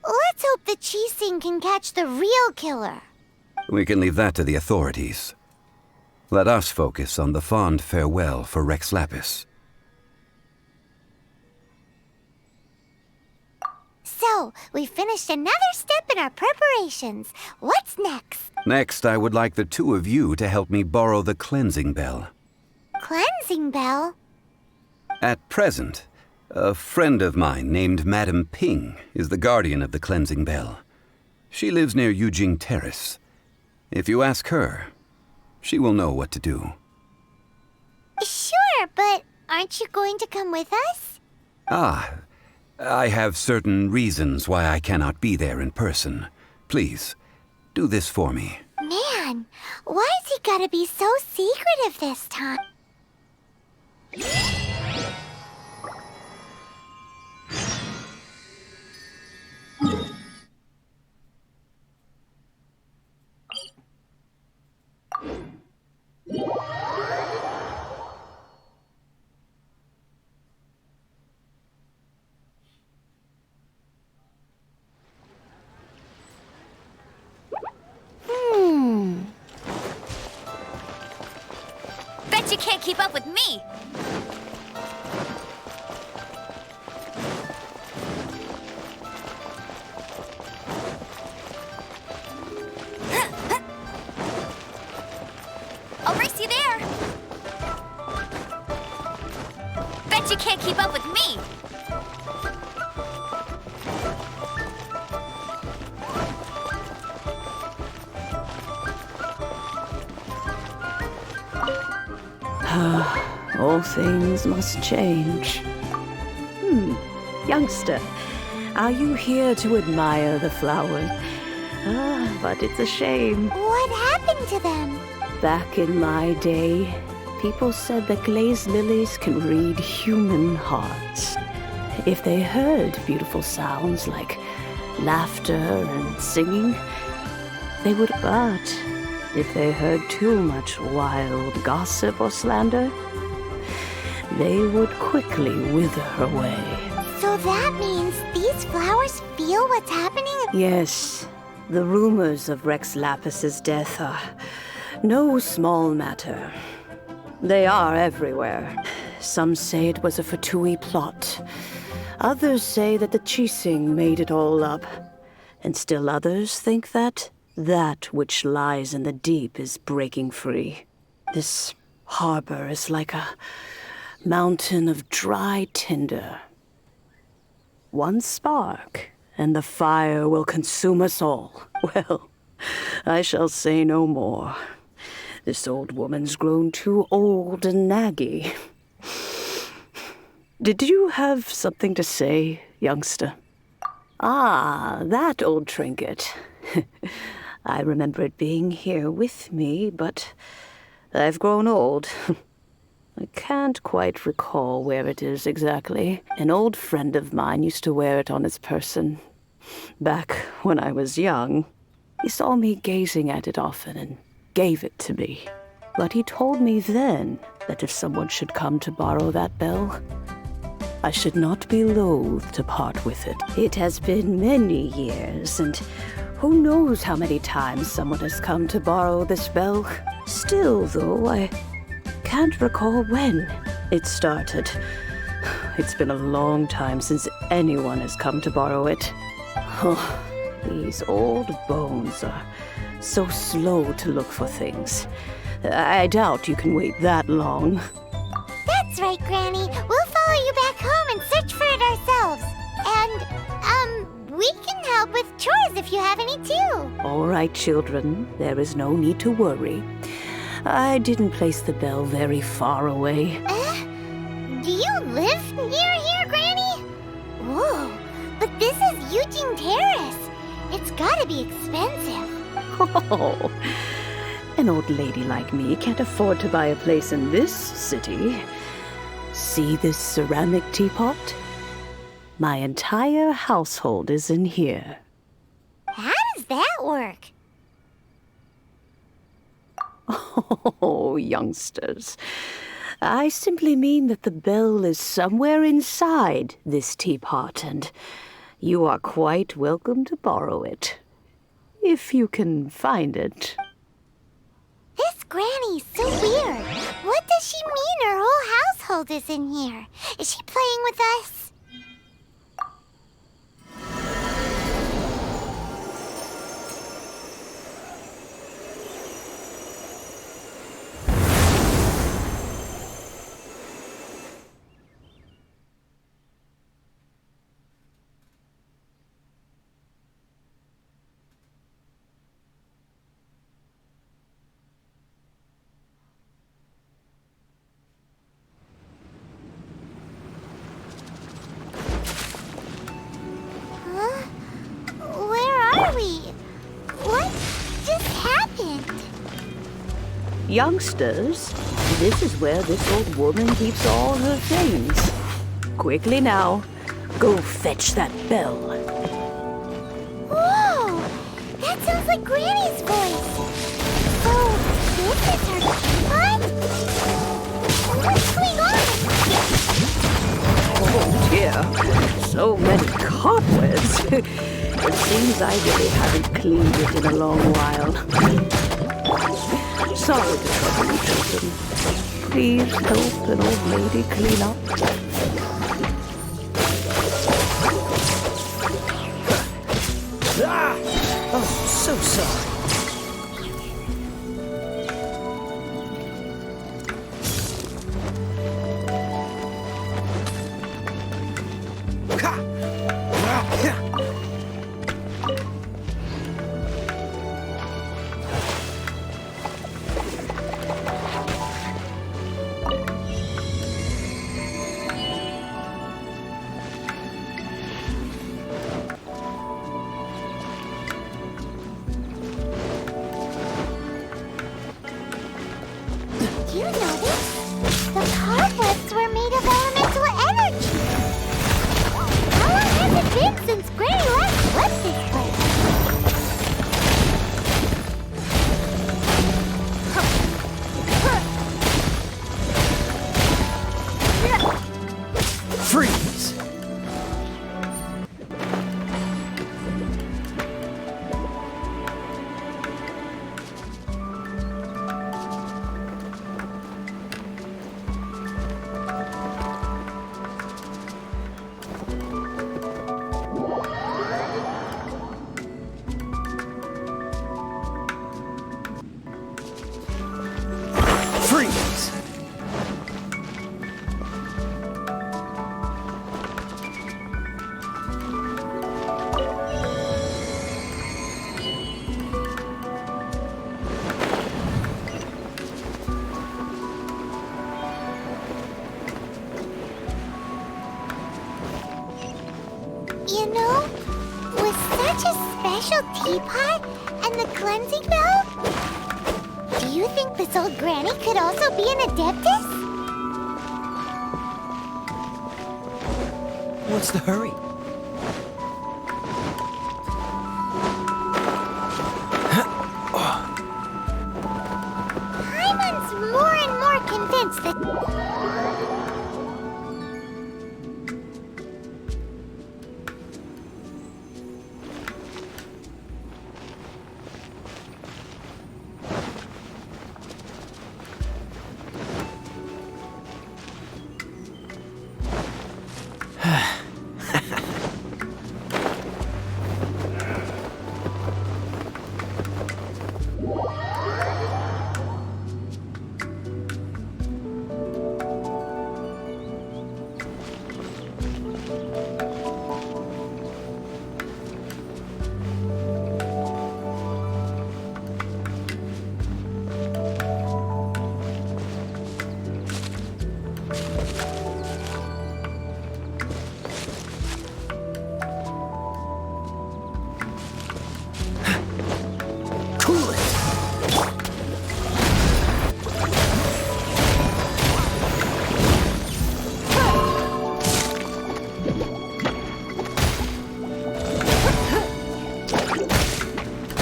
Let's hope the Qixing can catch the real killer. We can leave that to the authorities. Let us focus on the fond farewell for Rex Lapis. So, we finished another step in our preparations. What's next? Next, I would like the 2 of you to help me borrow the cleansing bell. Cleansing bell? At present, a friend of mine named Madame Ping is the guardian of the cleansing bell. She lives near Yujing Terrace. If you ask her, she will know what to do. Sure, but aren't you going to come with us? I have certain reasons why I cannot be there in person. Please, do this for me. Man, why has he gotta be so secretive this time? Bet you can't keep up with me! Bet you can't keep up with me! All things must change. Youngster, are you here to admire the flowers? But it's a shame. What happened to them? Back in my day, people said that glazed lilies can read human hearts. If they heard beautiful sounds like laughter and singing, they would. But if they heard too much wild gossip or slander, they would quickly wither away. So that means these flowers feel what's happening? Yes, the rumors of Rex Lapis's death are no small matter. They are everywhere. Some say it was a Fatui plot. Others say that the Chising made it all up. And still others think that which lies in the deep is breaking free. This harbor is like a mountain of dry tinder. One spark, and the fire will consume us all. Well, I shall say no more. This old woman's grown too old and naggy. Did you have something to say, youngster? Ah, that old trinket. I remember it being here with me, but I've grown old. I can't quite recall where it is exactly. An old friend of mine used to wear it on his person. Back when I was young, he saw me gazing at it often and gave it to me. But he told me then that if someone should come to borrow that bell, I should not be loath to part with it. It has been many years, and who knows how many times someone has come to borrow this bell. Still, though, I can't recall when it started. It's been a long time since anyone has come to borrow it. Oh, these old bones are so slow to look for things. I doubt you can wait that long. That's right, Granny. We'll follow you back home and search for it ourselves. And, we can help with chores if you have any too. All right, children. There is no need to worry. I didn't place the bell very far away. Do you live near here, Granny? Whoa, but this is Eugene Terrace. It's gotta be expensive. Oh, an old lady like me can't afford to buy a place in this city. See this ceramic teapot? My entire household is in here. How does that work? Oh, youngsters. I simply mean that the bell is somewhere inside this teapot, and you are quite welcome to borrow it. If you can find it. This Granny's so weird. What does she mean her whole household is in here? Is she playing with us? Youngsters, this is where this old woman keeps all her things. Quickly now, go fetch that bell. Whoa! That sounds like Granny's voice. So, this is her teapot? What's going on? Oh dear, so many cobwebs. It seems I really haven't cleaned it in a long while. Sorry to trouble you, children. Please help an old lady clean up. Ah! Oh, so sorry. Freeze! Freeze! You know, with such a special teapot and the cleansing bell, do you think this old granny could also be an adeptus? What's the hurry? Paimon's more and more convinced that...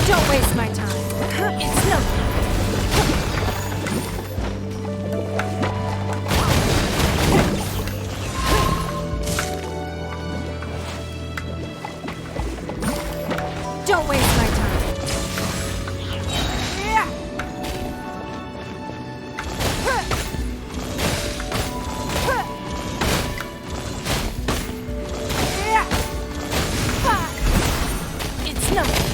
Don't waste my time. It's nothing. Don't waste my time. It's nothing.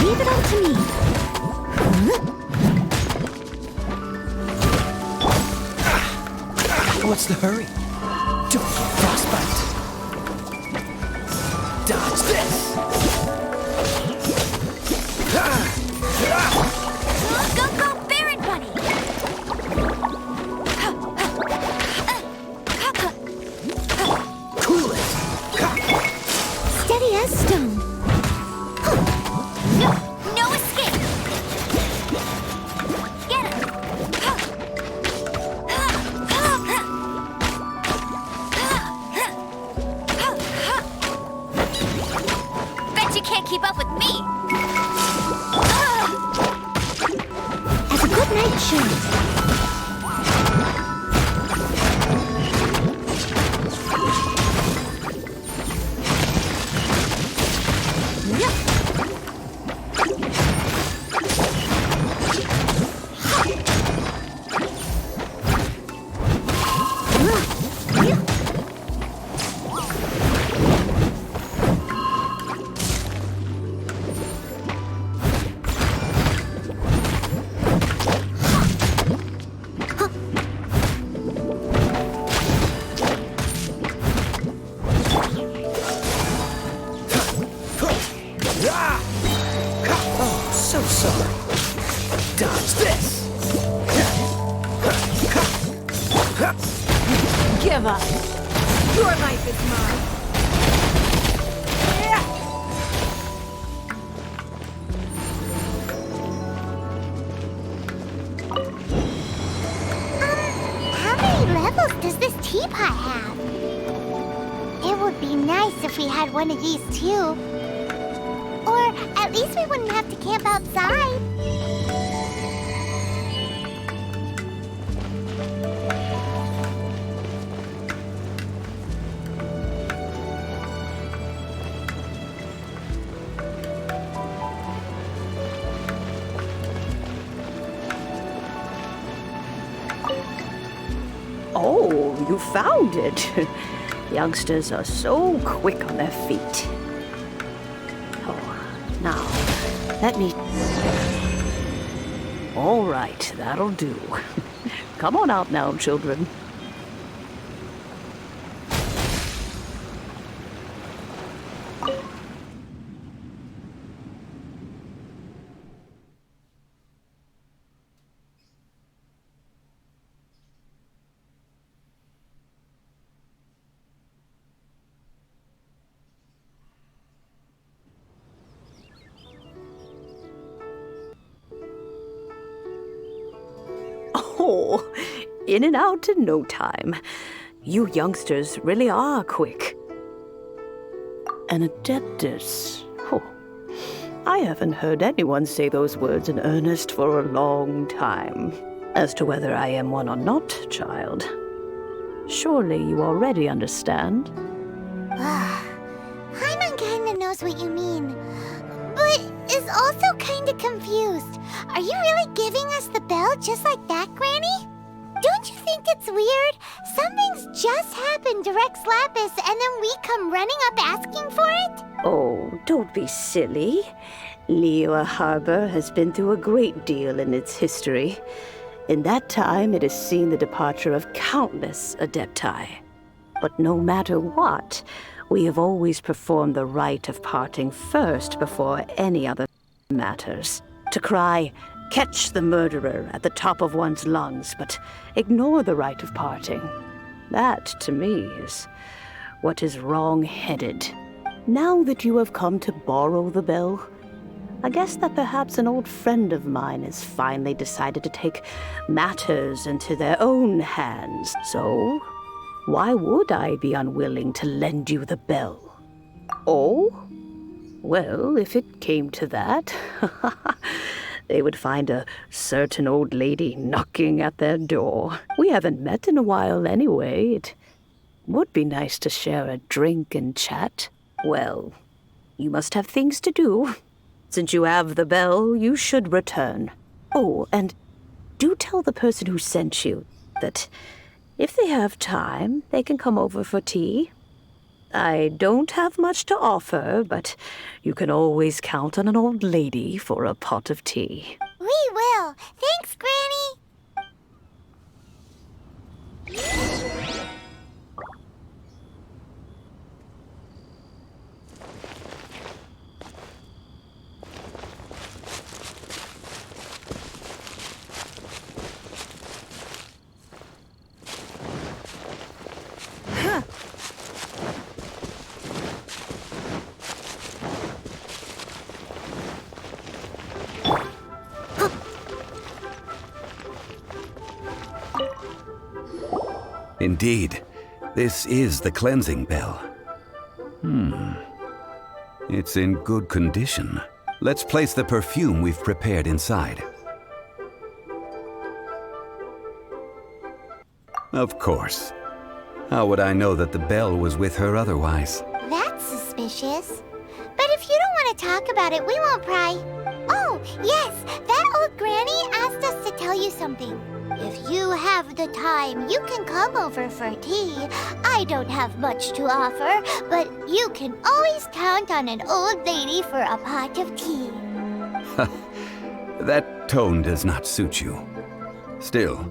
Leave it up to me. What's the hurry? Don't get frostbite. Dodge this! Go, go, Baron Bunny! Cool it! Steady as stone. No escape! Get him! Bet you can't keep up with me! Have a good night, Sharon. so sorry. Dodge this! Give up. Your life is mine. How many levels does this teapot have? It would be nice if we had one of these too. Or at least we wouldn't have to camp outside. Oh, you found it. Youngsters are so quick on their feet. Oh, now, let me... All right, that'll do. Come on out now, children. Oh, in and out in no time. You youngsters really are quick. An adeptus. Oh, I haven't heard anyone say those words in earnest for a long time. As to whether I am one or not, child, surely you already understand. Paimon kinda knows what you mean, but is also kinda confused. Are you really giving us the bell just like that, Granny? Don't you think it's weird? Something's just happened to Rex Lapis and then we come running up asking for it? Oh, don't be silly. Liyue Harbor has been through a great deal in its history. In that time, it has seen the departure of countless adepti. But no matter what, we have always performed the rite of parting first before any other matters. To cry, "Catch the murderer," at the top of one's lungs, but ignore the rite of parting. That, to me, is what is wrong-headed. Now that you have come to borrow the bell, I guess that perhaps an old friend of mine has finally decided to take matters into their own hands. So, why would I be unwilling to lend you the bell? Oh? Well, if it came to that, they would find a certain old lady knocking at their door. We haven't met in a while anyway. It would be nice to share a drink and chat. Well, you must have things to do. Since you have the bell, you should return. Oh, and do tell the person who sent you that if they have time, they can come over for tea. I don't have much to offer, but you can always count on an old lady for a pot of tea. We will. Thanks, Granny. Indeed, this is the cleansing bell. It's in good condition. Let's place the perfume we've prepared inside. Of course. How would I know that the bell was with her otherwise? That's suspicious. But if you don't want to talk about it, we won't pry. Oh, yes, that old granny asked us to tell you something. If you have the time, you can come over for tea. I don't have much to offer, but you can always count on an old lady for a pot of tea. That tone does not suit you. Still,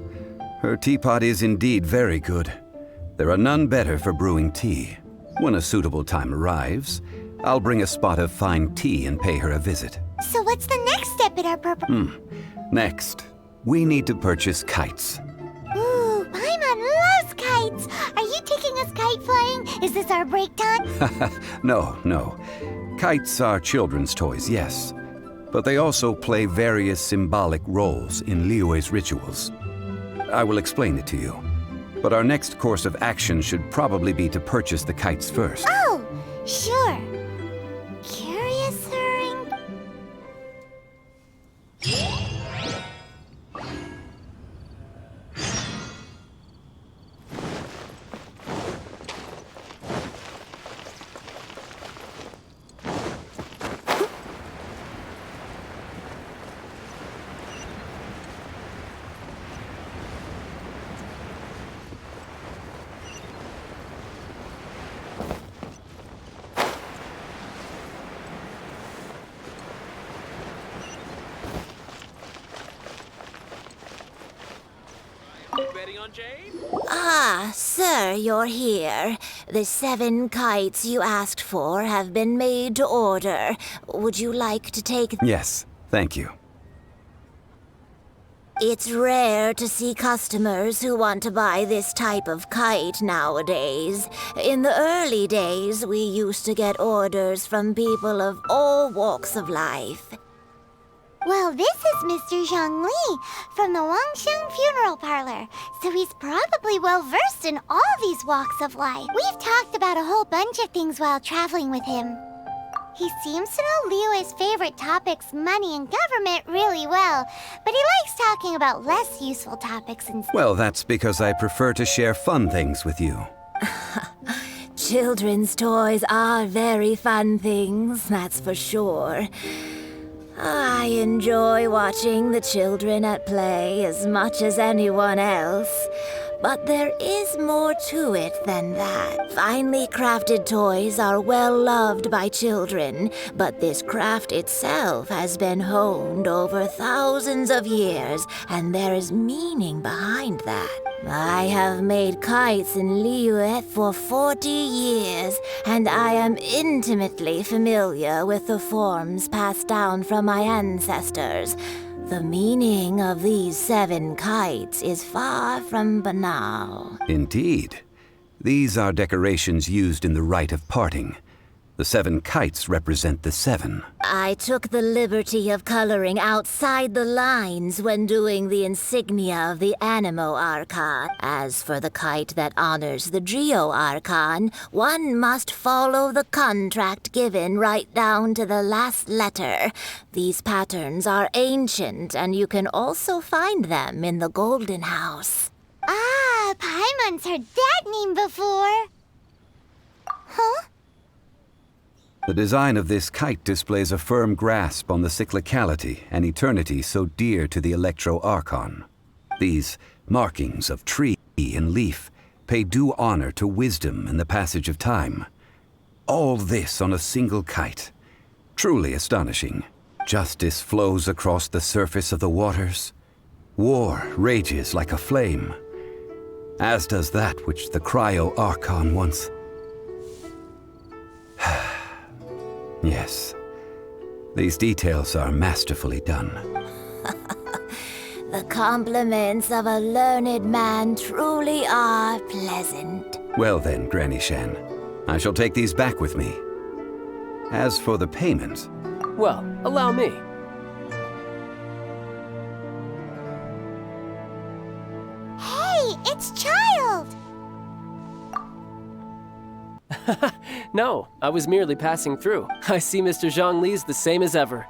her teapot is indeed very good. There are none better for brewing tea. When a suitable time arrives, I'll bring a spot of fine tea and pay her a visit. So what's the next step in our Next, we need to purchase kites. Ooh, Paimon loves kites! Are you taking us kite flying? Is this our break time? No. Kites are children's toys, yes. But they also play various symbolic roles in Liyue's rituals. I will explain it to you. But our next course of action should probably be to purchase the kites first. Oh, sure. Curiouser. Betting on Jade? Ah, sir, you're here. The 7 kites you asked for have been made to order. Would you like to take... Yes, thank you. It's rare to see customers who want to buy this type of kite nowadays. In the early days, we used to get orders from people of all walks of life. Well, this is Mr. Zhongli from the Wangsheng Funeral Parlor, so he's probably well-versed in all these walks of life. We've talked about a whole bunch of things while traveling with him. He seems to know Liyue's favorite topics, money and government, really well, but he likes talking about less useful topics instead. Well, that's because I prefer to share fun things with you. Children's toys are very fun things, that's for sure. I enjoy watching the children at play as much as anyone else. But there is more to it than that. Finely crafted toys are well loved by children, but this craft itself has been honed over thousands of years, and there is meaning behind that. I have made kites in Liyue for 40 years, and I am intimately familiar with the forms passed down from my ancestors. The meaning of these 7 kites is far from banal. Indeed. These are decorations used in the rite of parting. The 7 kites represent the 7. I took the liberty of coloring outside the lines when doing the insignia of the Animo Archon. As for the kite that honors the Geo Archon, one must follow the contract given right down to the last letter. These patterns are ancient, and you can also find them in the Golden House. Ah, Paimon's heard that name before. Huh? The design of this kite displays a firm grasp on the cyclicality and eternity so dear to the Electro Archon. These markings of tree and leaf pay due honor to wisdom and the passage of time. All this on a single kite. Truly astonishing. Justice flows across the surface of the waters. War rages like a flame. As does that which the Cryo Archon once... Yes. These details are masterfully done. The compliments of a learned man truly are pleasant. Well then, Granny Shan, I shall take these back with me. As for the payment... Well, allow me. Hey, it's Child! No, I was merely passing through. I see Mr. Zhongli's the same as ever.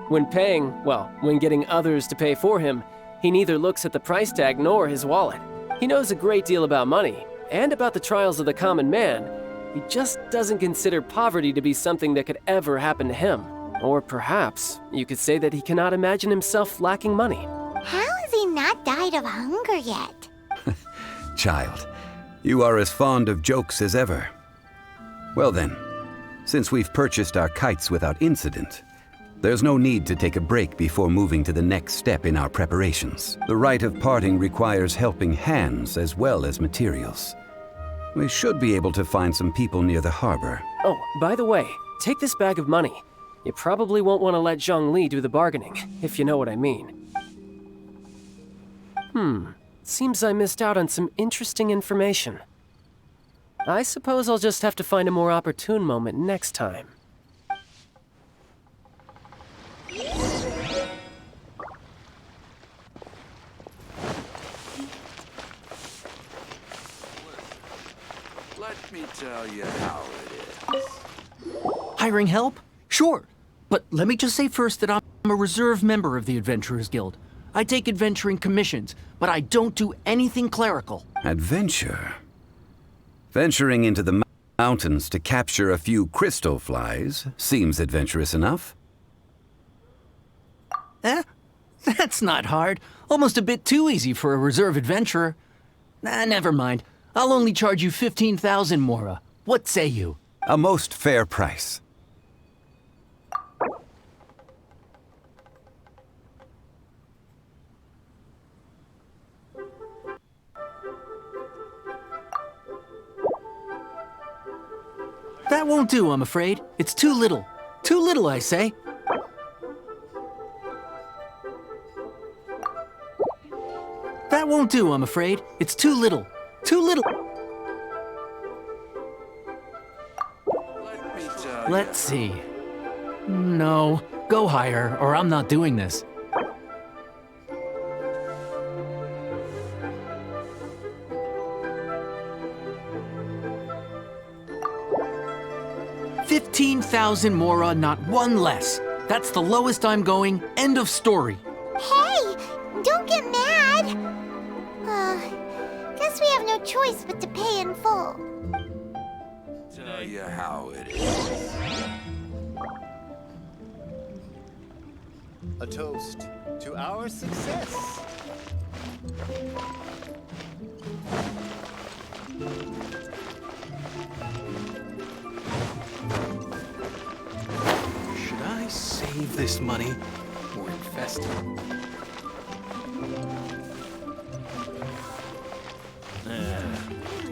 When paying, well, when getting others to pay for him, he neither looks at the price tag nor his wallet. He knows a great deal about money, and about the trials of the common man. He just doesn't consider poverty to be something that could ever happen to him. Or perhaps, you could say that he cannot imagine himself lacking money. How has he not died of hunger yet? Child, you are as fond of jokes as ever. Well then, since we've purchased our kites without incident, there's no need to take a break before moving to the next step in our preparations. The rite of parting requires helping hands as well as materials. We should be able to find some people near the harbor. Oh, by the way, take this bag of money. You probably won't want to let Zhongli do the bargaining, if you know what I mean. Seems I missed out on some interesting information. I suppose I'll just have to find a more opportune moment next time. Let me tell you how it is. Hiring help? Sure. But let me just say first that I'm a reserve member of the Adventurers Guild. I take adventuring commissions, but I don't do anything clerical. Adventure? Venturing into the mountains to capture a few crystal flies seems adventurous enough. That's not hard. Almost a bit too easy for a reserve adventurer. Never mind. I'll only charge you 15,000 Mora. What say you? A most fair price. That won't do, I'm afraid. It's too little. Too little, I say. That won't do, I'm afraid. It's too little. Too little. Let me tell Let's see. No, go higher, or I'm not doing this. $15,000 Mora, not one less. That's the lowest I'm going. End of story. Hey, don't get mad. Guess we have no choice but to pay in full. tell you how it is. A toast to our success. Should I save this money or invest it?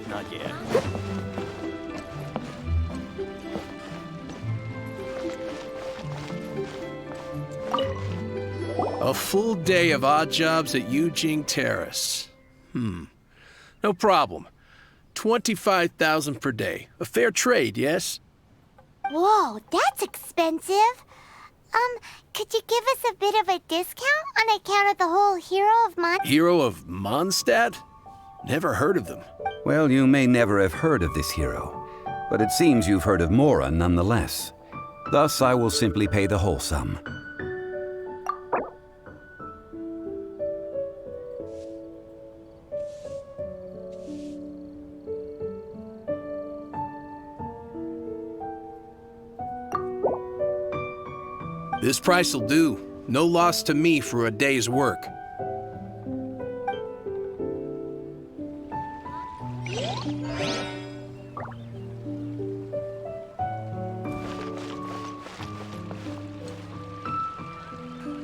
Not yet. A full day of odd jobs at Eugene Terrace. No problem. 25,000 per day. A fair trade, yes? Whoa, that's expensive. Could you give us a bit of a discount on account of the whole Hero of Mondstadt? Hero of Mondstadt? Never heard of them. Well, you may never have heard of this hero, but it seems you've heard of Mora nonetheless. Thus, I will simply pay the whole sum. This price'll do. No loss to me for a day's work.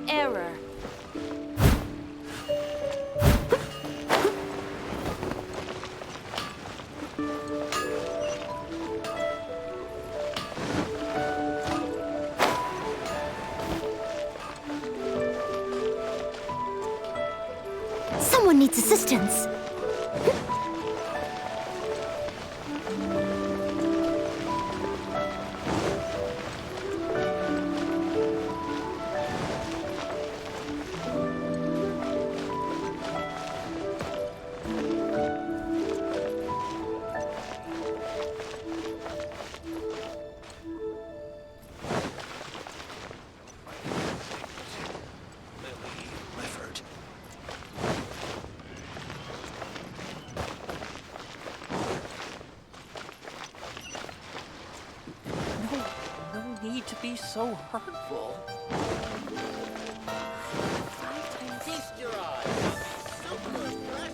Error. Someone needs assistance. No need to be so hurtful. Feast your eyes. Super fresh.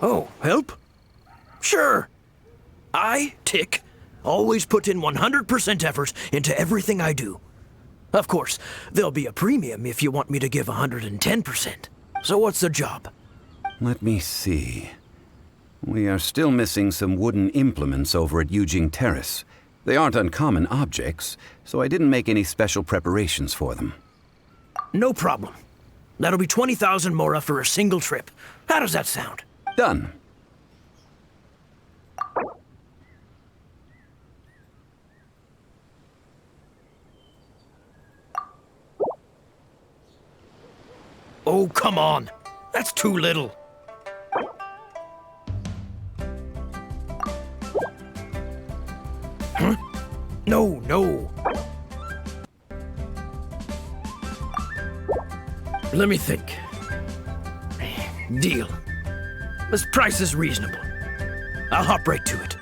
Oh, help? Sure. I, Tick, always put in 100% effort into everything I do. Of course, there'll be a premium if you want me to give 110%. So what's the job? Let me see. We are still missing some wooden implements over at Eugene Terrace. They aren't uncommon objects, so I didn't make any special preparations for them. No problem. That'll be 20,000 mora for a single trip. How does that sound? Done. Oh, come on. That's too little. Huh? No, no. Let me think. Deal. This price is reasonable. I'll hop right to it.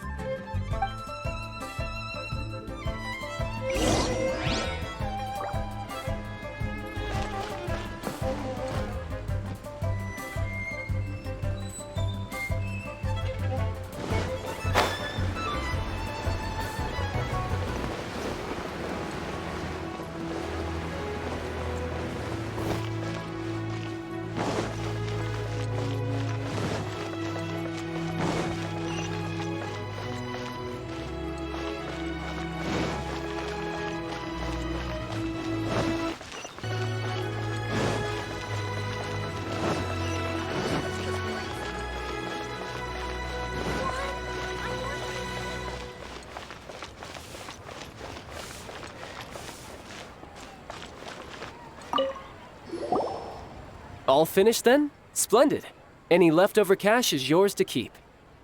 All finished then? Splendid. Any leftover cash is yours to keep.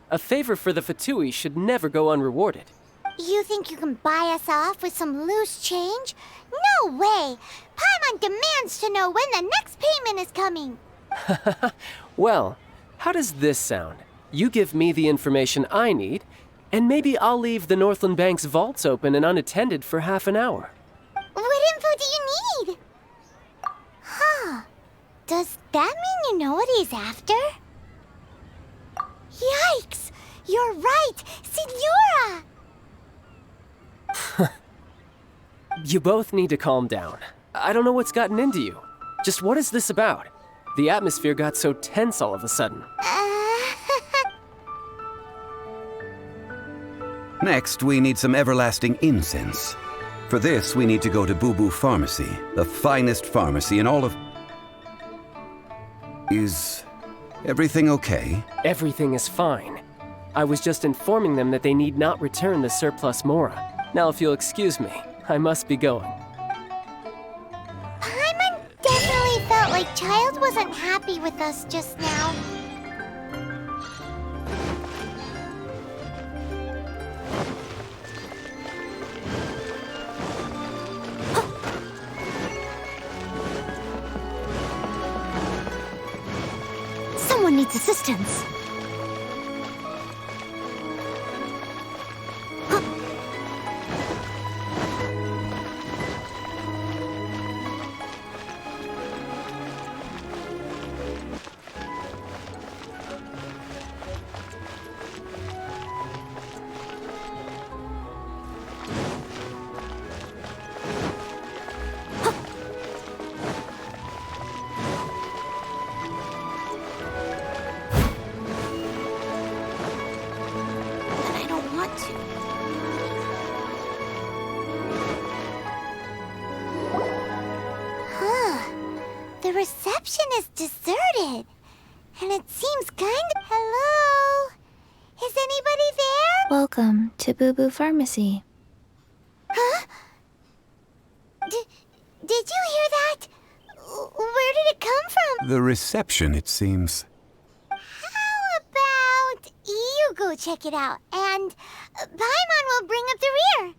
A favor for the Fatui should never go unrewarded. You think you can buy us off with some loose change? No way! Paimon demands to know when the next payment is coming! Well, how does this sound? You give me the information I need, and maybe I'll leave the Northland Bank's vaults open and unattended for half an hour. What info do you need? Huh. Does that mean you know what he's after? Yikes! You're right! Signora! You both need to calm down. I don't know what's gotten into you. Just what is this about? The atmosphere got so tense all of a sudden. Next, we need some everlasting incense. For this, we need to go to Boo Boo Pharmacy, the finest pharmacy in all of... Is everything okay? Everything is fine. I was just informing them that they need not return the surplus mora. Now, if you'll excuse me, I must be going. Paimon definitely felt like Child wasn't happy with us just now. Someone needs assistance. The reception is deserted. And it seems Hello? Is anybody there? Welcome to Boo Boo Pharmacy. Huh? Did you hear that? Where did it come from? The reception, it seems. How about you go check it out, and Paimon will bring up the rear.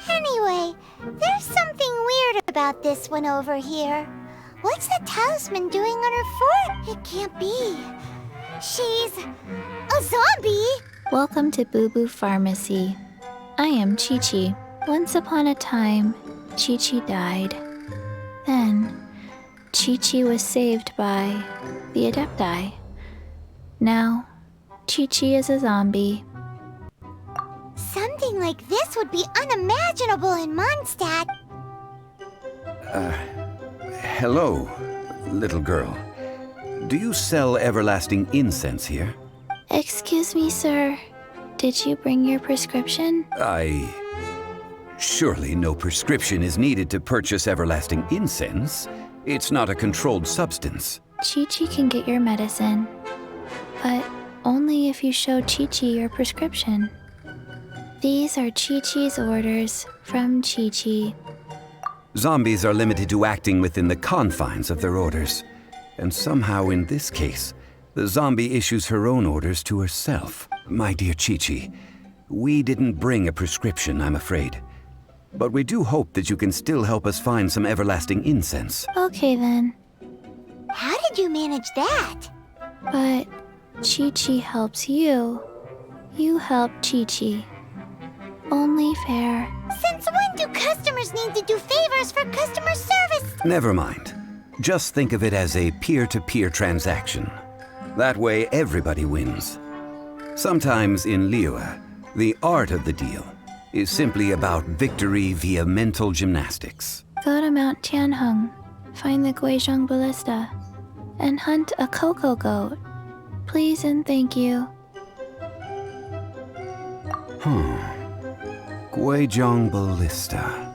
Anyway, there's something weird about this one over here. What's the talisman doing on her fort? It can't be. She's a zombie! Welcome to Boo Boo Pharmacy. I am Chi-Chi. Once upon a time, Chi-Chi died. Then, Chi-Chi was saved by the Adepti. Now, Chi-Chi is a zombie. Something like this would be unimaginable in Mondstadt. Hello, little girl. Do you sell everlasting incense here? Excuse me, sir. Did you bring your prescription? Surely no prescription is needed to purchase everlasting incense. It's not a controlled substance. Chi-Chi can get your medicine, but only if you show Chi-Chi your prescription. These are Chi-Chi's orders from Chi-Chi. Zombies are limited to acting within the confines of their orders. And somehow in this case, the zombie issues her own orders to herself. My dear Chi-Chi, we didn't bring a prescription, I'm afraid. But we do hope that you can still help us find some everlasting incense. Okay then. How did you manage that? But Chi-Chi helps you. You help Chi-Chi. Only fair. Since when do customers need to do favors for customer service? Never mind. Just think of it as a peer-to-peer transaction. That way everybody wins. Sometimes in Liyue, the art of the deal is simply about victory via mental gymnastics. Go to Mount Tianheng, find the Guizhong Ballista, and hunt a cocoa goat. Please and thank you. Guizhong Ballista.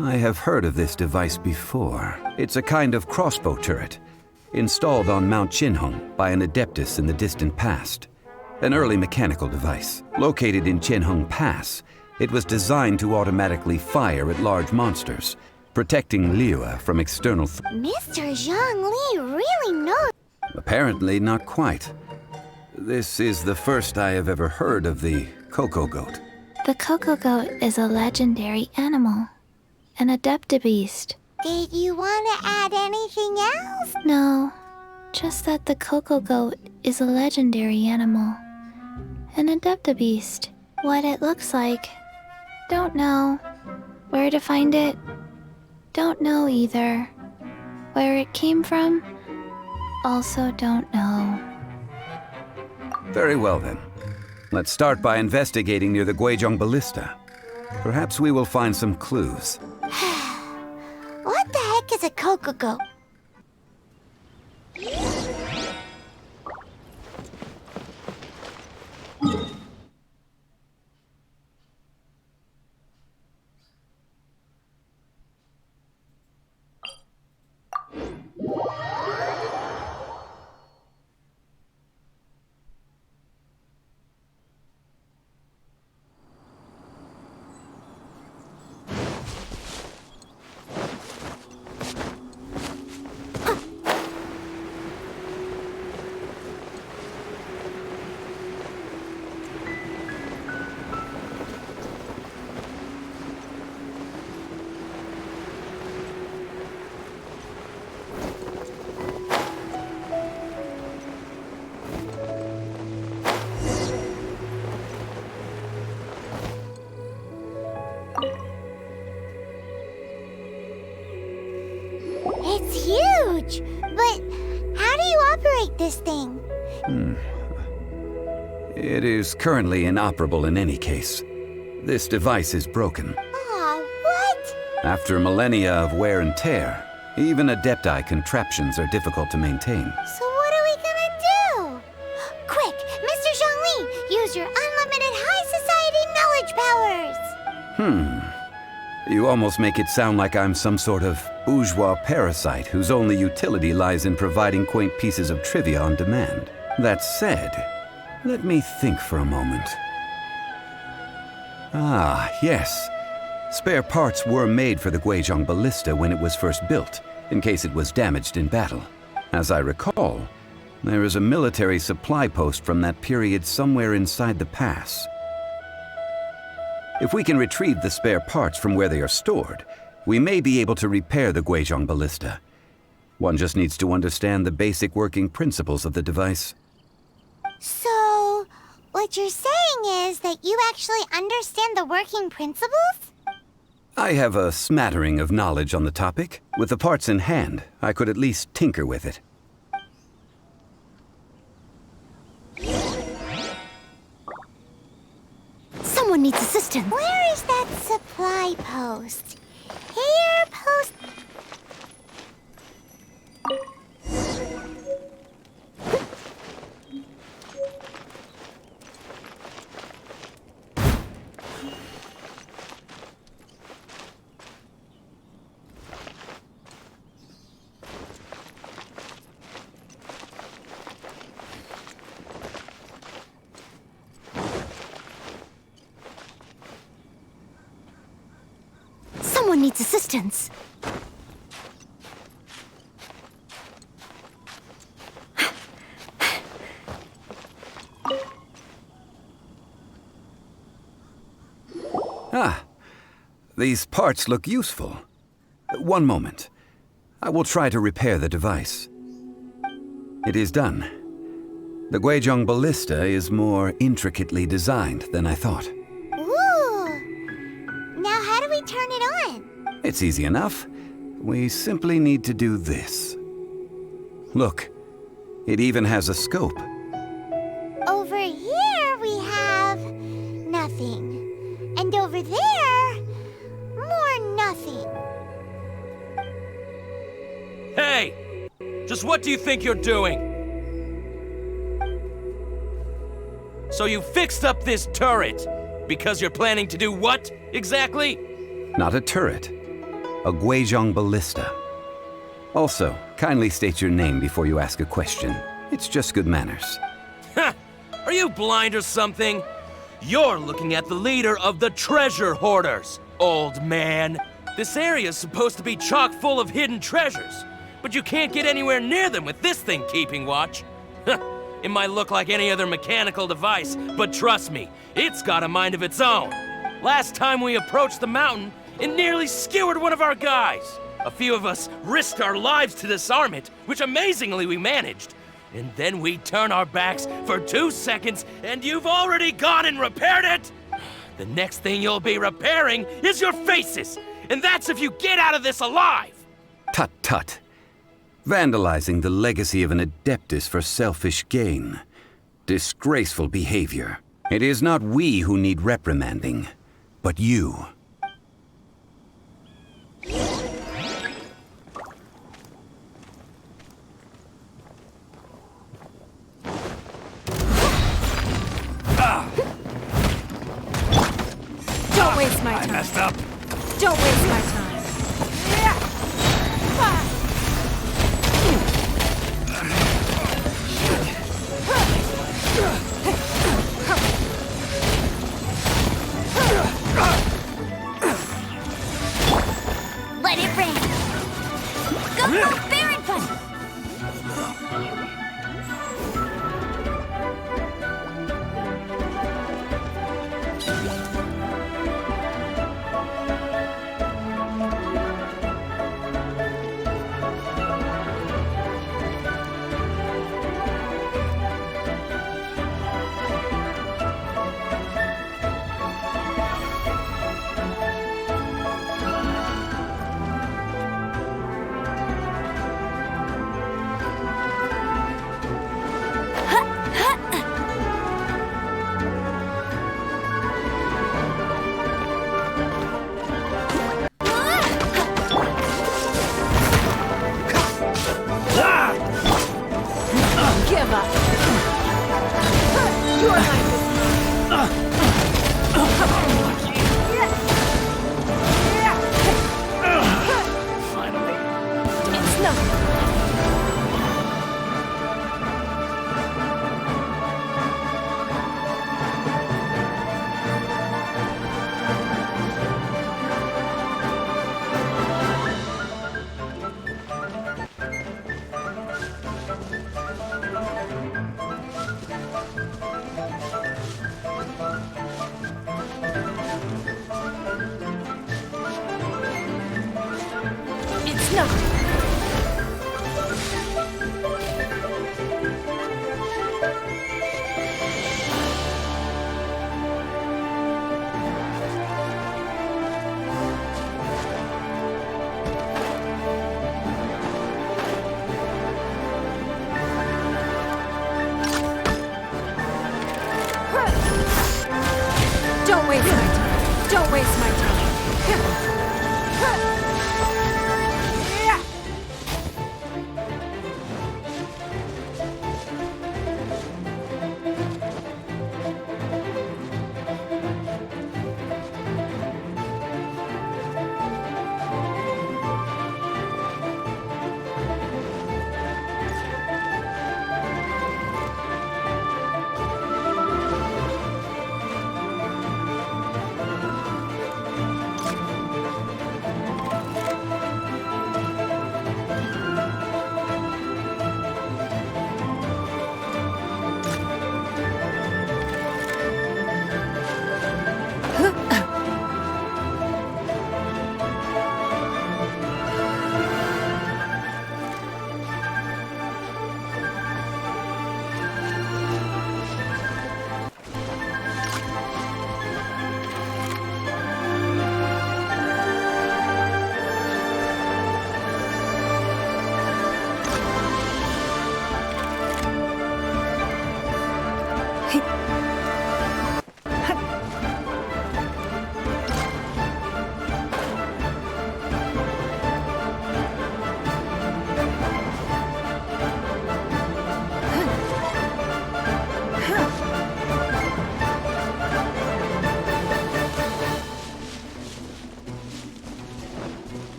I have heard of this device before. It's a kind of crossbow turret, installed on Mount Tianheng by an adeptus in the distant past. An early mechanical device. Located in Tianheng Pass, it was designed to automatically fire at large monsters, protecting Liyue from external Mr. Zhang Li really knows. Apparently not quite. This is the first I have ever heard of the cocoa goat. The cocoa goat is a legendary animal. An adeptibeast. Did you want to add anything else? No, just that the cocoa goat is a legendary animal. An adeptibeast. What it looks like. Don't know. Where to find it? Don't know either. Where it came from? Also don't know. Very well then. Let's start by investigating near the Guizhong Ballista. Perhaps we will find some clues. What the heck is a cocoa goat? It's huge! But how do you operate this thing? It is currently inoperable in any case. This device is broken. Aw, what? After millennia of wear and tear, even Adepti contraptions are difficult to maintain. So what are we gonna do? Quick, Mr. Zhongli, use your unlimited high society knowledge powers! You almost make it sound like I'm some sort of bourgeois parasite whose only utility lies in providing quaint pieces of trivia on demand. That said, let me think for a moment. Ah, yes. Spare parts were made for the Guizhong Ballista when it was first built, in case it was damaged in battle. As I recall, there is a military supply post from that period somewhere inside the pass. If we can retrieve the spare parts from where they are stored, we may be able to repair the Guizhong ballista. One just needs to understand the basic working principles of the device. So, what you're saying is that you actually understand the working principles? I have a smattering of knowledge on the topic. With the parts in hand, I could at least tinker with it. Someone needs assistance. Where is that supply post? Here, post... Someone needs assistance. Ah, these parts look useful. One moment. I will try to repair the device. It is done. The Guizhong ballista is more intricately designed than I thought. Ooh! Now how do we turn it on? It's easy enough. We simply need to do this. Look, it even has a scope. Over here we have... nothing. And over there... more nothing. Hey! Just what do you think you're doing? So you fixed up this turret because you're planning to do what, exactly? Not a turret. A Guizhong ballista. Also, kindly state your name before you ask a question. It's just good manners. Ha! Are you blind or something? You're looking at the leader of the treasure hoarders, old man. This area's supposed to be chock full of hidden treasures, but you can't get anywhere near them with this thing keeping watch. It might look like any other mechanical device, but trust me, it's got a mind of its own. Last time we approached the mountain, it nearly skewered one of our guys. A few of us risked our lives to disarm it, which amazingly we managed. And then we turn our backs for 2 seconds, and you've already gone and repaired it! The next thing you'll be repairing is your faces! And that's if you get out of this alive! Tut tut. Vandalizing the legacy of an Adeptus for selfish gain. Disgraceful behavior. It is not we who need reprimanding, but you. Don't waste my time. I messed up. Don't waste my time. Let it rain. Go, Baron Fun! Don't waste my time. Don't waste my time.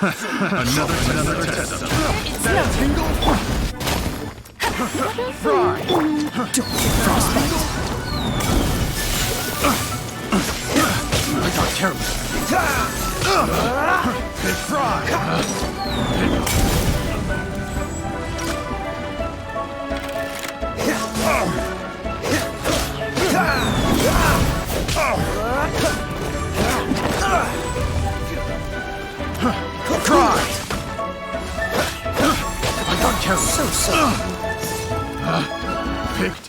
Another test. That tingle. Fry. Frostbite. I got terrible. Big Try! I got carried. So. Picked.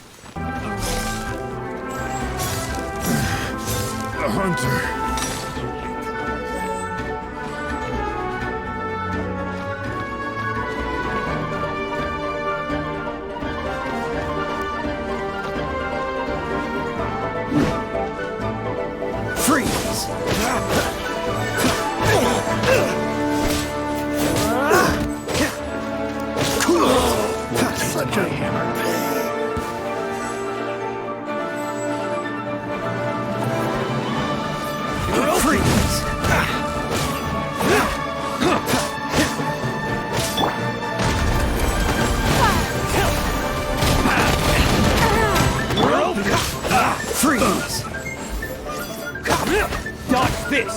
A hunter. Dodge this!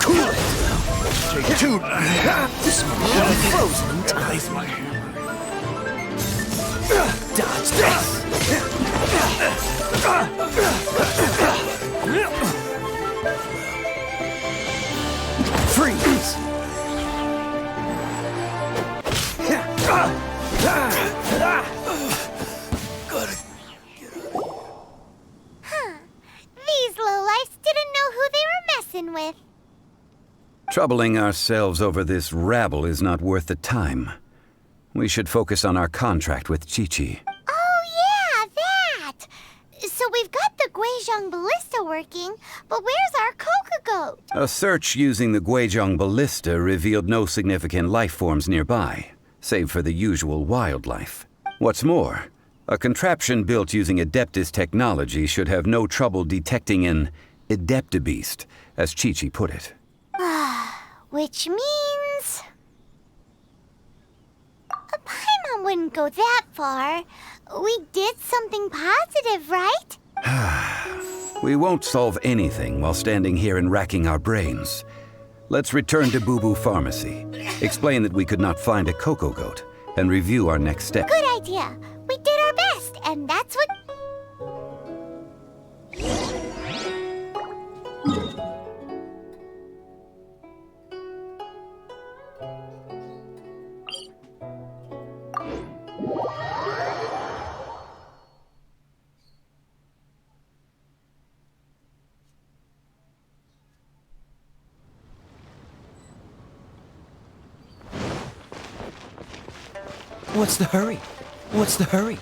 Cool it! Dude, this will be frozen in time. My hammer. Dodge this! Freeze! These lowlifes didn't know who they were messing with. Troubling ourselves over this rabble is not worth the time. We should focus on our contract with Chi-Chi. Oh, yeah, that! Guizhong Ballista working, but where's our Coca Goat? A search using the Guizhong Ballista revealed no significant life forms nearby, save for the usual wildlife. What's more, a contraption built using Adeptus technology should have no trouble detecting an Adeptabeast, as Chi-Chi put it. Which means... Paimon wouldn't go that far. We did something positive, right? We won't solve anything while standing here and racking our brains. Let's return to Boo Boo Pharmacy, explain that we could not find a Coco Goat, and review our next step. Good idea. We did our best, and that's what... What's the hurry? What's the hurry?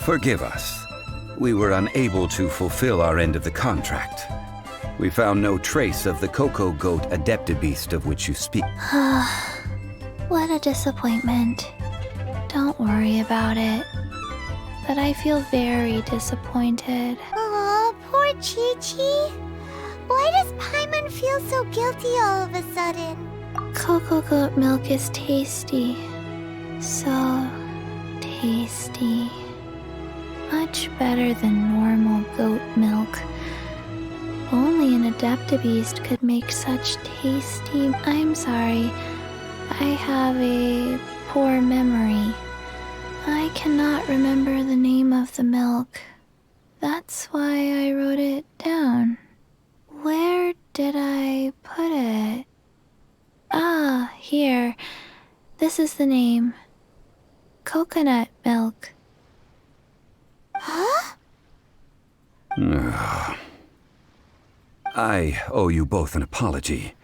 Forgive us. We were unable to fulfill our end of the contract. We found no trace of the Coco Goat Adeptabeast of which you speak. What a disappointment. Don't worry about it. But I feel very disappointed. Aw, poor Chi-Chi. Why does Paimon feel so guilty all of a sudden? Coco Goat milk is tasty. So tasty. Much better than normal goat milk. Only an Adeptabeast could make such tasty... I'm sorry. I have a poor memory. I cannot remember the name of the milk. That's why I wrote it down. Where did I put it? Ah, here. This is the name. Coconut milk. Huh? I owe you both an apology.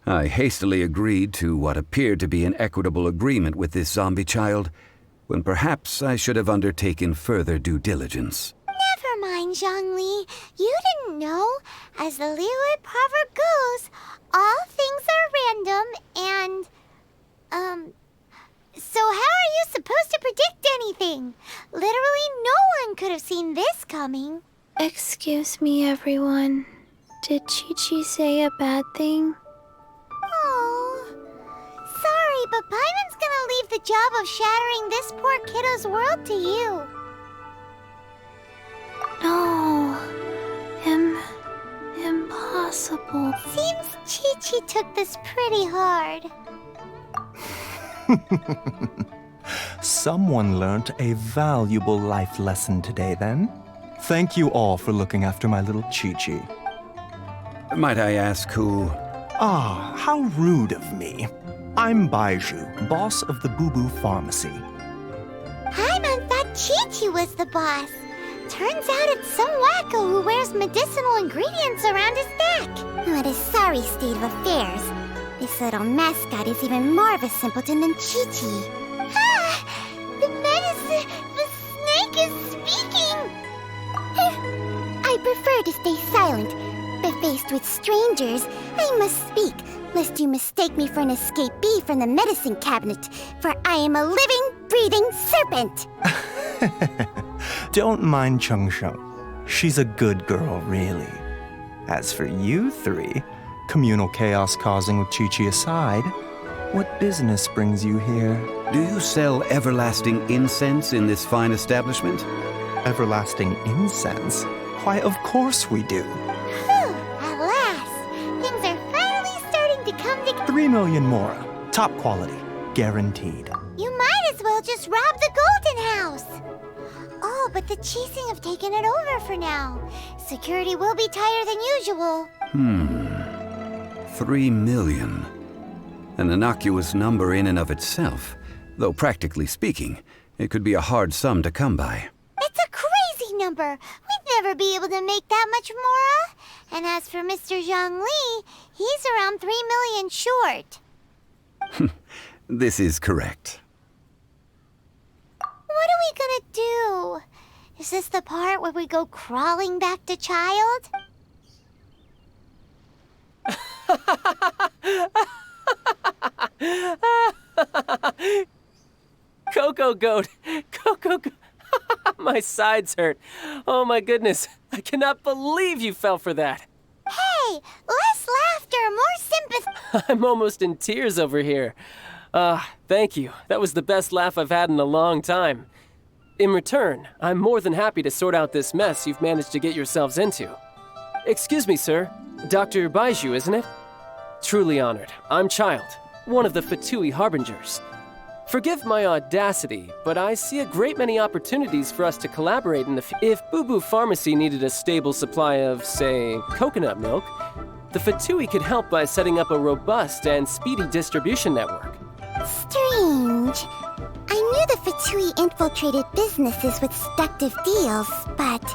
I hastily agreed to what appeared to be an equitable agreement with this zombie child, when perhaps I should have undertaken further due diligence. Never mind, Zhongli. You didn't know. As the Liyue proverb goes, all things are random and... So how are you supposed to predict anything? Literally no one could have seen this coming. Excuse me, everyone. Did Chi-Chi say a bad thing? Oh, sorry, but Paimon's gonna leave the job of shattering this poor kiddo's world to you. No. Impossible. Seems Chi-Chi took this pretty hard. Someone learnt a valuable life lesson today, then. Thank you all for looking after my little Chi-Chi. Might I ask who... Ah, how rude of me. I'm Baiju, boss of the Boo Boo Pharmacy. Paimon thought Chi-Chi was the boss. Turns out it's some wacko who wears medicinal ingredients around his neck. What a sorry state of affairs. This little mascot is even more of a simpleton than Chi-Chi. Ah! The snake is speaking! I prefer to stay silent, but faced with strangers, I must speak, lest you mistake me for an escapee from the medicine cabinet, for I am a living, breathing serpent! Don't mind Cheng-Sheng. She's a good girl, really. As for you three, communal chaos causing with Chi-Chi aside, what business brings you here? Do you sell everlasting incense in this fine establishment? Everlasting incense? Why, of course we do. Phew, at last! Things are finally starting to come together. 3 million more. Top quality. Guaranteed. You might as well just rob the Golden House! Oh, but the Chising have taken it over for now. Security will be tighter than usual. 3 million. An innocuous number in and of itself, though practically speaking, It could be a hard sum to come by. It's a crazy number. We'd never be able to make that much, Mora. And as for Mr. Zhongli, he's around 3 million short. This is correct. What are we gonna do? Is this the part where we go crawling back to Child? Coco Goat! Coco Goat! My sides hurt. Oh my goodness. I cannot believe you fell for that. Hey, less laughter, more sympathy. I'm almost in tears over here. Thank you. That was the best laugh I've had in a long time. In return, I'm more than happy to sort out this mess you've managed to get yourselves into. Excuse me, sir. Dr. Baiju, isn't it? Truly honored. I'm Child, one of the Fatui Harbingers. Forgive my audacity, but I see a great many opportunities for us to collaborate in the If Boo Boo Pharmacy needed a stable supply of, say, coconut milk, the Fatui could help by setting up a robust and speedy distribution network. Strange. I knew the Fatui infiltrated businesses with seductive deals, but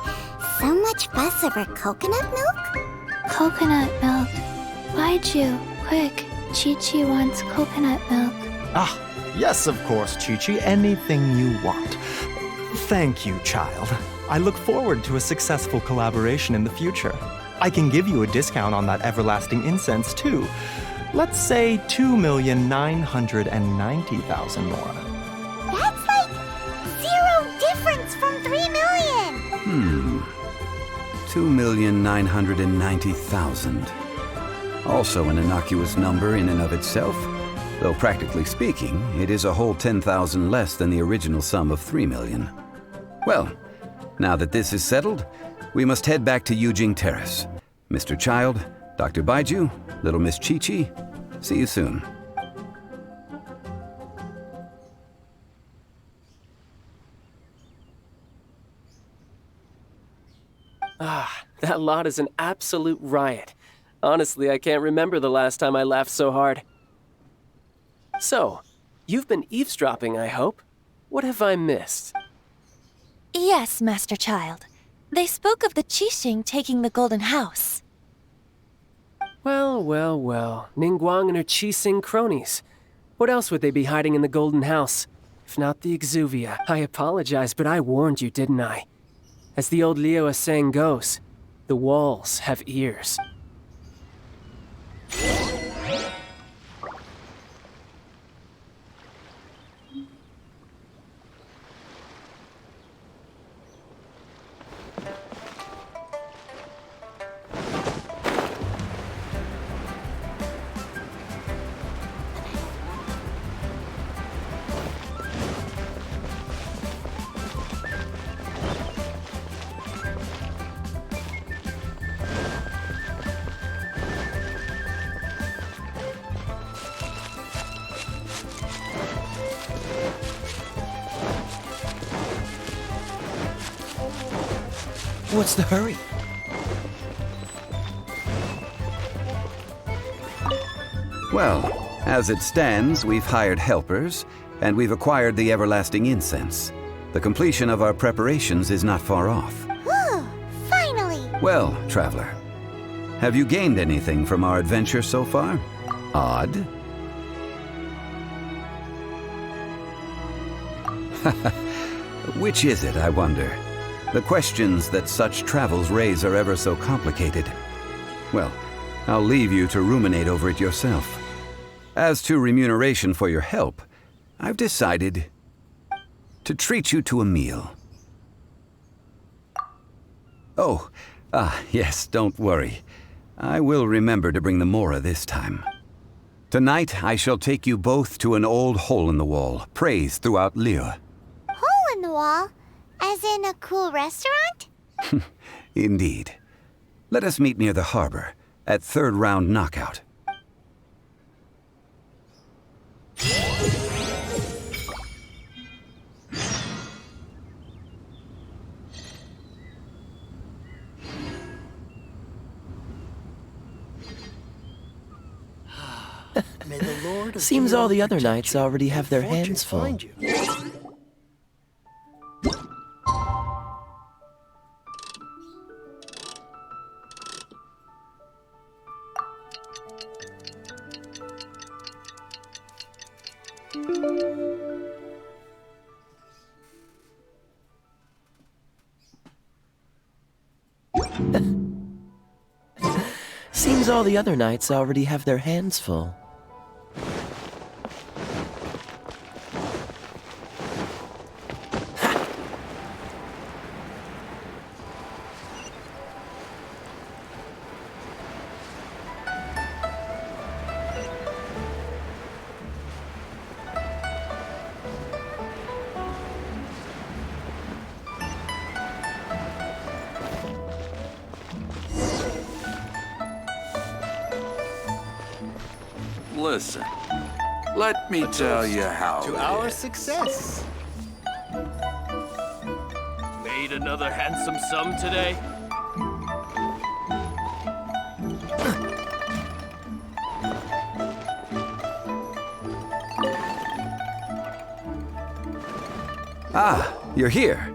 so much fuss over coconut milk? Coconut milk. Baiju, quick. Chi-Chi wants coconut milk. Ah, yes, of course, Chi-Chi. Anything you want. Thank you, Child. I look forward to a successful collaboration in the future. I can give you a discount on that everlasting incense, too. Let's say 2,990,000 Nora. That's like 0 difference from 3 million! 2,990,000. Also an innocuous number in and of itself, though practically speaking, it is a whole 10,000 less than the original sum of 3 million. Well, now that this is settled, we must head back to Yujing Terrace. Mr. Child, Dr. Baiju, little Miss Chi-Chi, see you soon. That lot is an absolute riot. Honestly, I can't remember the last time I laughed so hard. So, you've been eavesdropping, I hope? What have I missed? Yes, Master Child. They spoke of the Qixing taking the Golden House. Well, well, well. Ningguang and her Qixing cronies. What else would they be hiding in the Golden House? If not the Exuvia. I apologize, but I warned you, didn't I? As the old Liyue saying goes, the walls have ears. What's the hurry? Well, as it stands, we've hired helpers, and we've acquired the everlasting incense. The completion of our preparations is not far off. Whew, finally! Well, traveler, have you gained anything from our adventure so far? Odd? Which is it, I wonder? The questions that such travels raise are ever so complicated. Well, I'll leave you to ruminate over it yourself. As to remuneration for your help, I've decided to treat you to a meal. Oh, yes, don't worry. I will remember to bring the Mora this time. Tonight, I shall take you both to an old hole-in-the-wall, praised throughout Liyue. Hole in the wall? As in a cool restaurant? Indeed. Let us meet near the harbor, at third round knockout. Seems all the other knights already have their hands full. Seems all the other knights already have their hands full. Listen, let me tell you how. To our success. Made another handsome sum today? Ah, you're here.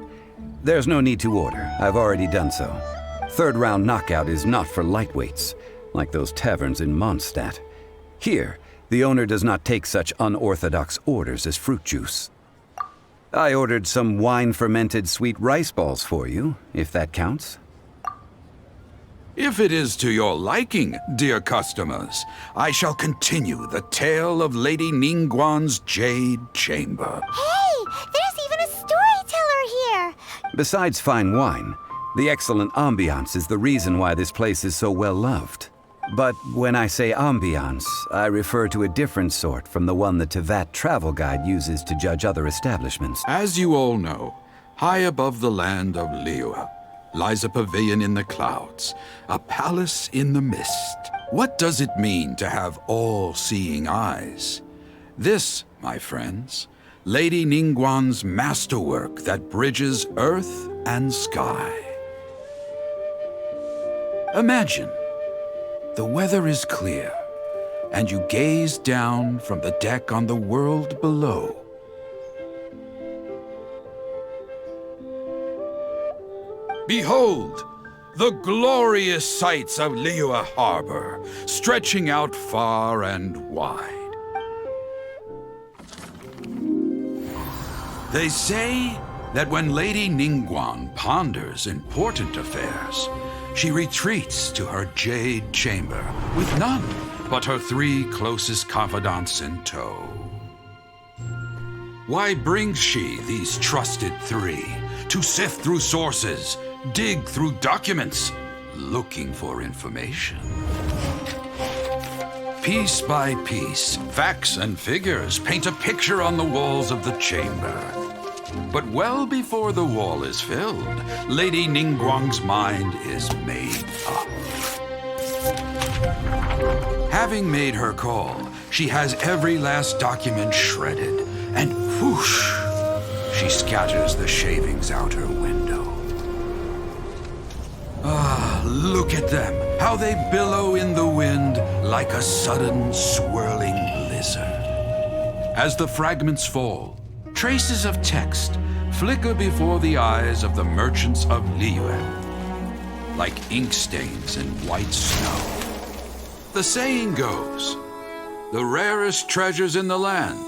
There's no need to order. I've already done so. Third round knockout is not for lightweights, like those taverns in Mondstadt. Here, the owner does not take such unorthodox orders as fruit juice. I ordered some wine-fermented sweet rice balls for you, if that counts. If it is to your liking, dear customers, I shall continue the tale of Lady Ningguang's Jade Chamber. Hey, there's even a storyteller here! Besides fine wine, the excellent ambiance is the reason why this place is so well loved. But when I say ambiance, I refer to a different sort from the one the Tevat travel guide uses to judge other establishments. As you all know, high above the land of Liyue lies a pavilion in the clouds, a palace in the mist. What does it mean to have all-seeing eyes? This, my friends, Lady Ningguang's masterwork that bridges earth and sky. Imagine, the weather is clear, and you gaze down from the deck on the world below. Behold, the glorious sights of Liyue Harbor, stretching out far and wide. They say that when Lady Ningguang ponders important affairs, she retreats to her jade chamber with none but her 3 closest confidants in tow. Why brings she these trusted 3 to sift through sources, dig through documents, looking for information? Piece by piece, facts and figures paint a picture on the walls of the chamber. But well before the wall is filled, Lady Ningguang's mind is made up. Having made her call, she has every last document shredded, and whoosh, she scatters the shavings out her window. Ah, look at them, how they billow in the wind like a sudden swirling blizzard. As the fragments fall, traces of text flicker before the eyes of the merchants of Liyue, like ink stains in white snow. The saying goes, the rarest treasures in the land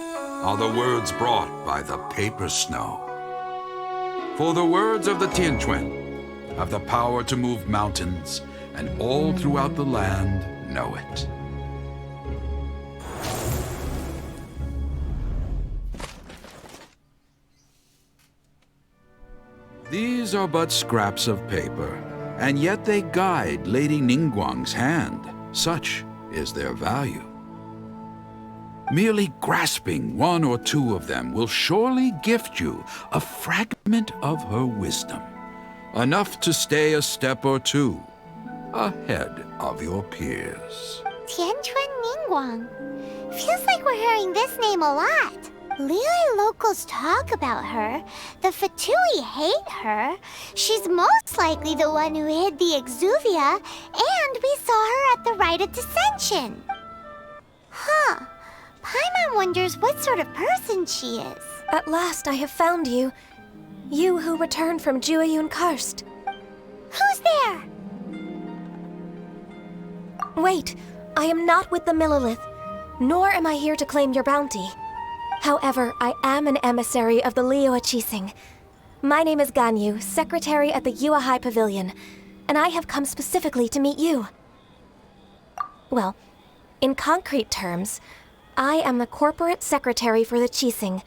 are the words brought by the paper snow. For the words of the Tianquan have the power to move mountains, and all throughout the land know it. These are but scraps of paper, and yet they guide Lady Ningguang's hand. Such is their value. Merely grasping 1 or 2 of them will surely gift you a fragment of her wisdom, enough to stay a step or 2 ahead of your peers. Tianquan Ningguang. Feels like we're hearing this name a lot. Liyue locals talk about her. The Fatui hate her. She's most likely the one who hid the exuvia, and we saw her at the rite of dissension. Huh. Paimon wonders what sort of person she is. At last I have found you. You who returned from Jueyun Karst. Who's there? Wait, I am not with the Millelith, nor am I here to claim your bounty. However, I am an emissary of the Liyue Qixing. My name is Ganyu, secretary at the Yuehai Pavilion, and I have come specifically to meet you. Well, in concrete terms, I am the corporate secretary for the Qixing.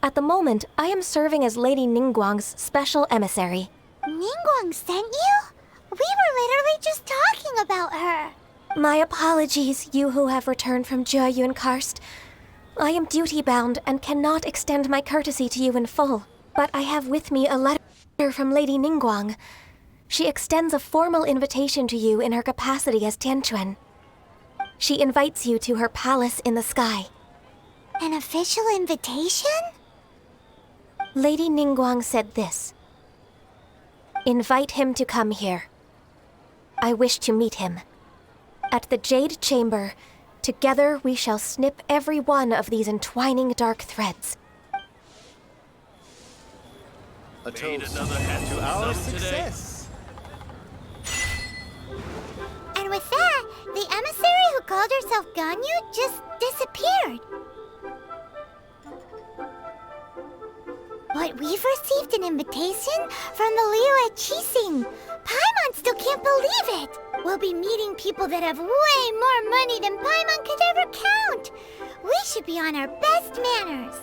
At the moment, I am serving as Lady Ningguang's special emissary. Ningguang sent you? We were literally just talking about her. My apologies, you who have returned from Jieyun Karst. I am duty-bound and cannot extend my courtesy to you in full. But I have with me a letter from Lady Ningguang. She extends a formal invitation to you in her capacity as Tianquan. She invites you to her palace in the sky. An official invitation? Lady Ningguang said this. Invite him to come here. I wish to meet him. At the Jade Chamber, together we shall snip every one of these entwining dark threads. A toast to our success. And with that, the emissary who called herself Ganyu just disappeared. But we've received an invitation from the Liyue Qixing. Paimon still can't believe it. We'll be meeting people that have way more money than Paimon could ever count. We should be on our best manners.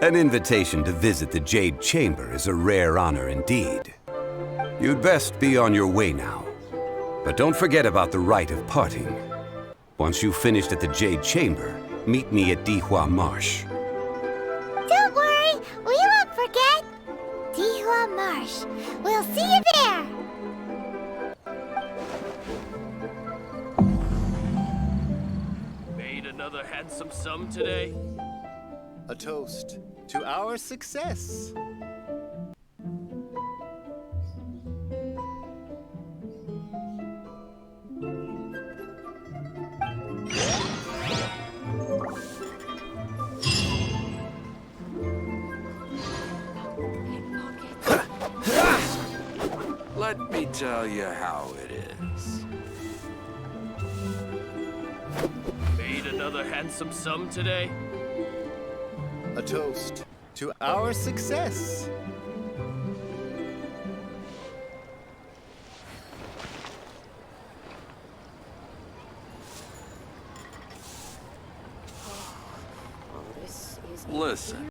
An invitation to visit the Jade Chamber is a rare honor indeed. You'd best be on your way now. But don't forget about the rite of parting. Once you've finished at the Jade Chamber, meet me at Dihua Marsh. Don't worry, we won't forget. Dihua Marsh. We'll see you there. Made another handsome sum today? A toast to our success. Let me tell you how it is. Made another handsome sum today? A toast to our success. Listen.